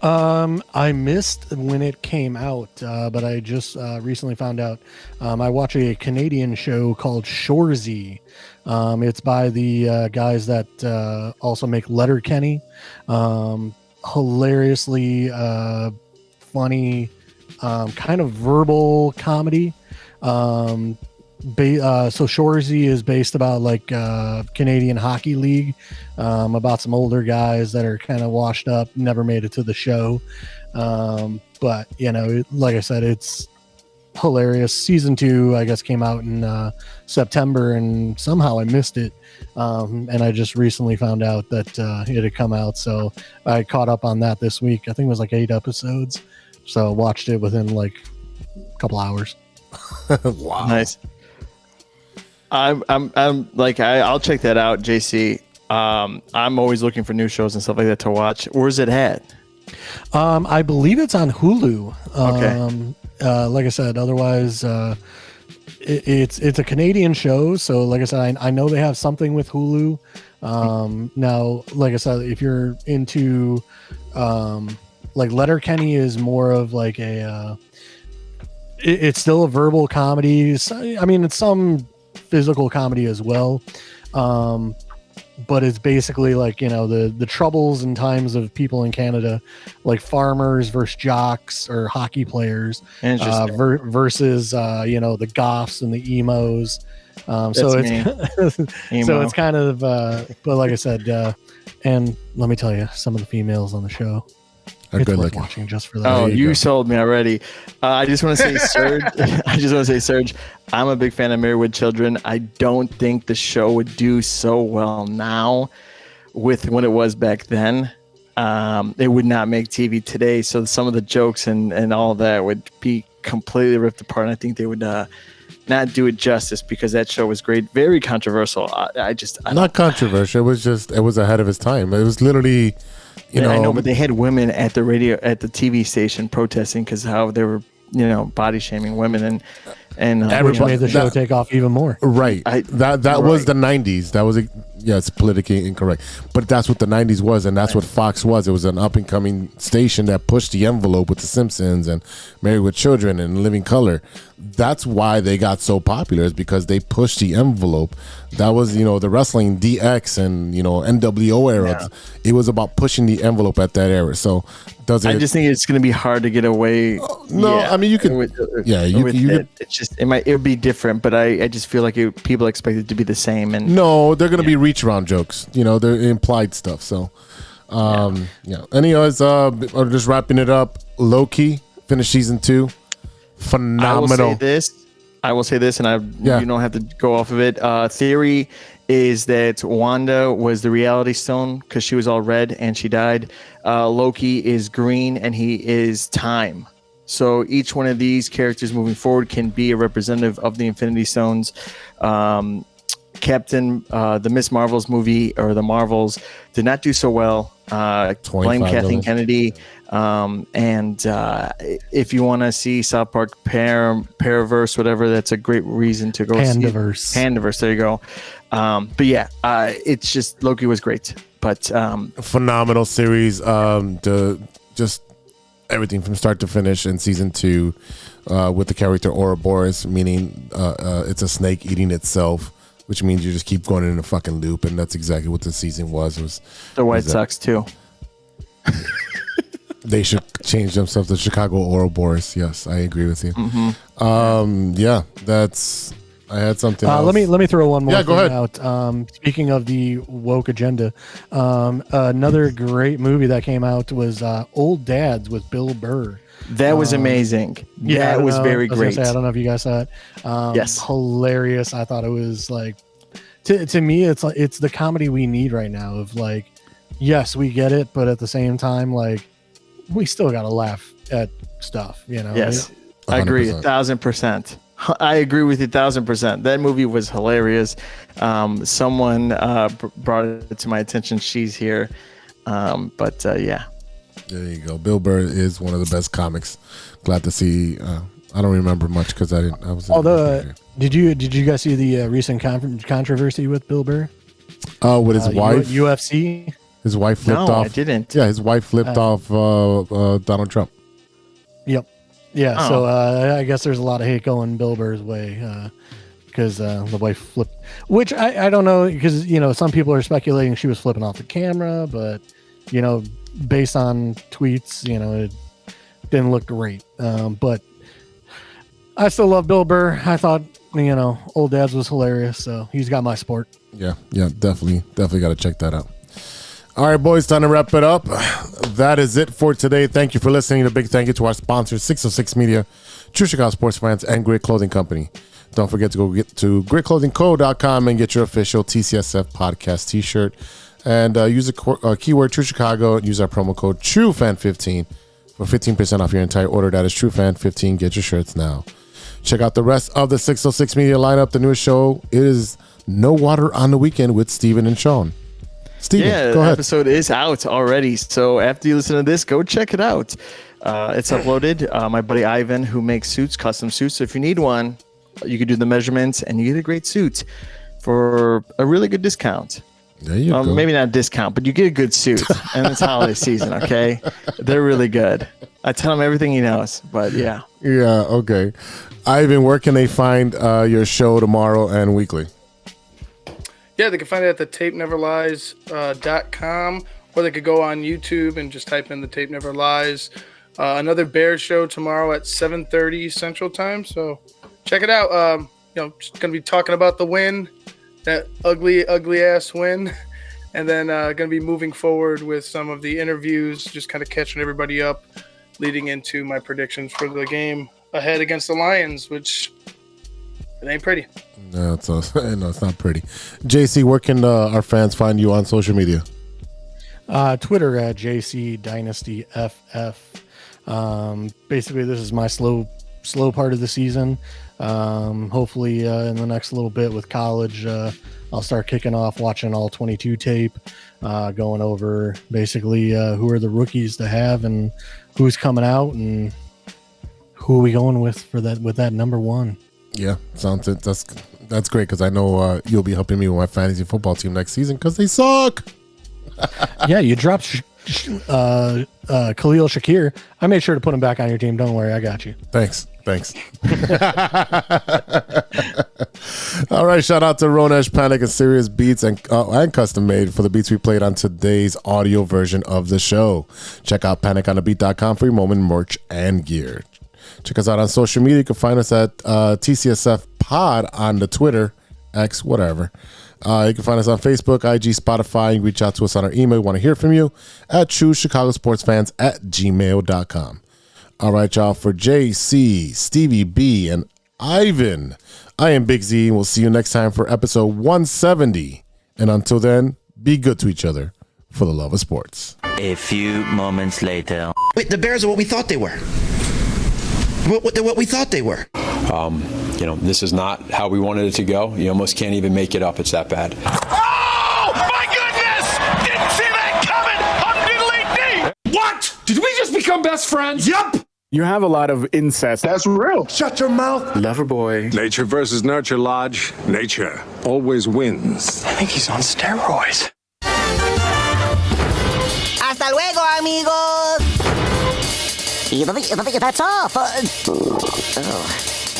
I missed when it came out, but I just recently found out. I watch a Canadian show called Shoresy. It's by the guys that also make Letterkenny. Hilariously funny, kind of verbal comedy. So Shoresy is based about like Canadian Hockey League, about some older guys that are kind of washed up, never made it to the show. But you know, like I said, it's hilarious. Season 2, I guess, came out in September, and somehow I missed it. And I just recently found out that it had come out, so I caught up on that this week. I think it was like 8 episodes, so watched it within like a couple hours. Wow. Nice. I'm like I'll check that out, JC. I'm always looking for new shows and stuff like that to watch. Where's it at? I believe it's on Hulu. Okay. Like I said, otherwise, it's a Canadian show, so like I said, I know they have something with Hulu. Now, like I said, if you're into like Letterkenny is more of like a it's still a verbal comedy. I mean, it's some physical comedy as well. But it's basically like, you know, the troubles and times of people in Canada, like farmers versus jocks or hockey players, versus you know, the goths and the emos. So it's kind of but like I said, and let me tell you, some of the females on the show, it's worth watching just for that. Oh, you sold me already. I just want to say, Serge, I'm a big fan of Married with Children. I don't think the show would do so well now with when it was back then. It would not make TV today. So some of the jokes and all that would be completely ripped apart. And I think they would not do it justice because that show was great. Very controversial. Not controversial. It was ahead of its time. It was literally... You know, I know, but they had women at the TV station protesting because how they were, you know, body shaming women and which made the show take off even more. Right. That was the 90s. That was it's politically incorrect, but that's what the 90s was, and that's what Fox was. It was an up and coming station that pushed the envelope with The Simpsons and Married with Children and Living Color. That's why they got so popular, is because they pushed the envelope. That was, you know, the wrestling DX and, you know, NWO era. Yeah. It was about pushing the envelope at that era. So I just think it's going to be hard to get away. I mean, you could. It would be different, but I just feel like people expect it to be the same. And no, they're going to be reach around jokes. You know, they're implied stuff. So, Anyways, just wrapping it up. Loki finished season 2. Phenomenal. I will say this, and you don't have to go off of it. Theory is that Wanda was the reality stone because she was all red and she died. Loki is green and he is time. So each one of these characters moving forward can be a representative of the Infinity Stones. Captain, the Miss Marvel's movie, or the Marvels, did not do so well. Blame Kathleen Kennedy. And if you want to see South Park Paraverse, whatever, that's a great reason to go Pandaverse. See Pandaverse, there you go. But yeah, it's just, Loki was great. But phenomenal series. Just everything from start to finish in season 2 with the character Ouroboros, meaning it's a snake eating itself, which means you just keep going in a fucking loop, and that's exactly what the season was. It was the White Sox too. They should change themselves to Chicago Ouroboros. Yes, I agree with you. Mm-hmm. Yeah, that's. I had something else. Let me throw one more go ahead. out. Speaking of the woke agenda, another great movie that came out was Old Dads with Bill Burr. That was amazing. Yeah, that was very great. I don't know if you guys saw it. Yes, hilarious. I thought it was like, to me, it's like it's the comedy we need right now. Of like, yes, we get it, but at the same time, like, we still gotta laugh at stuff. You know? Yes, I agree 1,000%. I agree with you 1,000%. That movie was hilarious. Someone brought it to my attention. She's here. Yeah. There you go. Bill Burr is one of the best comics. Glad to see. I don't remember much because I didn't. I was. Although, did you guys see the recent controversy with Bill Burr? With his wife. UFC. His wife flipped off. I didn't. Yeah, his wife flipped off Donald Trump. Yep. Yeah. So I guess there's a lot of hate going Bill Burr's way because the wife flipped. Which I don't know, because some people are speculating she was flipping off the camera, but based on tweets, it didn't look great. But I still love Bill Burr. I thought, Old Dads was hilarious, so he's got my support. Yeah, definitely got to check that out. All right, boys, time to wrap it up. That is it for today. Thank you for listening. A big thank you to our sponsors, 606 Media, True Chicago Sports Fans, and Grit Clothing Company. Don't forget to go get to gritclothingco.com and get your official TCSF podcast t-shirt. And use the keyword True Chicago and use our promo code TrueFan15 for 15% off your entire order. That is TrueFan15. Get your shirts now. Check out the rest of the 606 Media lineup. The newest show is No Water on the Weekend with Steven and Sean. Steven, go ahead. The episode is out already. So after you listen to this, go check it out. It's uploaded. My buddy Ivan, who makes suits, custom suits. So if you need one, You could do the measurements, and you get a great suit for a really good discount. There you go. Maybe not a discount, but you get a good suit, and it's holiday season. Okay, they're really good. I tell him everything he knows, but yeah. Yeah. Okay. Ivan, where can they find your show tomorrow and weekly? Yeah, they can find it at the tapeneverlies.com, or they could go on YouTube and just type in the Tape Never Lies. Another Bears show tomorrow at 7:30 Central Time. So check it out. Just gonna be talking about the win, that ugly ass win, and then gonna be moving forward with some of the interviews, just kind of catching everybody up, leading into my predictions for the game ahead against the Lions, which it ain't pretty. No, it's not pretty. JC, where can our fans find you on social media? Twitter at JCDynastyFF. Basically, this is my slow part of the season. Hopefully, in the next little bit with college, I'll start kicking off watching all 22 tape, going over basically who are the rookies to have and who's coming out and who are we going with that number one. Yeah, that's great because I know you'll be helping me with my fantasy football team next season because they suck. Yeah, you dropped Khalil Shakir. I made sure to put him back on your team. Don't worry, I got you. Thanks. All right, shout out to Ronesh Panic and Serious Beats and custom made for the beats we played on today's audio version of the show. Check out paniconthebeat.com for your moment merch and gear. Check us out on social media. You can find us at TCSF Pod on the Twitter, X, whatever. You can find us on Facebook, IG, Spotify. You can reach out to us on our email. We want to hear from you at ChooseChicagoSportsFans@gmail.com. All right, y'all. For JC, Stevie-B, and Ivan, I am Big Z, and we'll see you next time for episode 170. And until then, be good to each other for the love of sports. A few moments later. Wait, the Bears are what we thought they were. What we thought they were. This is not how we wanted it to go. You almost can't even make it up. It's that bad. Oh, my goodness! Didn't see that coming! What? Did we just become best friends? Yup! You have a lot of incest. That's real. Shut your mouth. Lover boy. Nature versus nurture, Lodge. Nature always wins. I think he's on steroids. Hasta luego, amigos! That's all,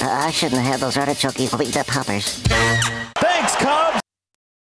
I shouldn't have those artichoke poppers. Thanks, Cubs!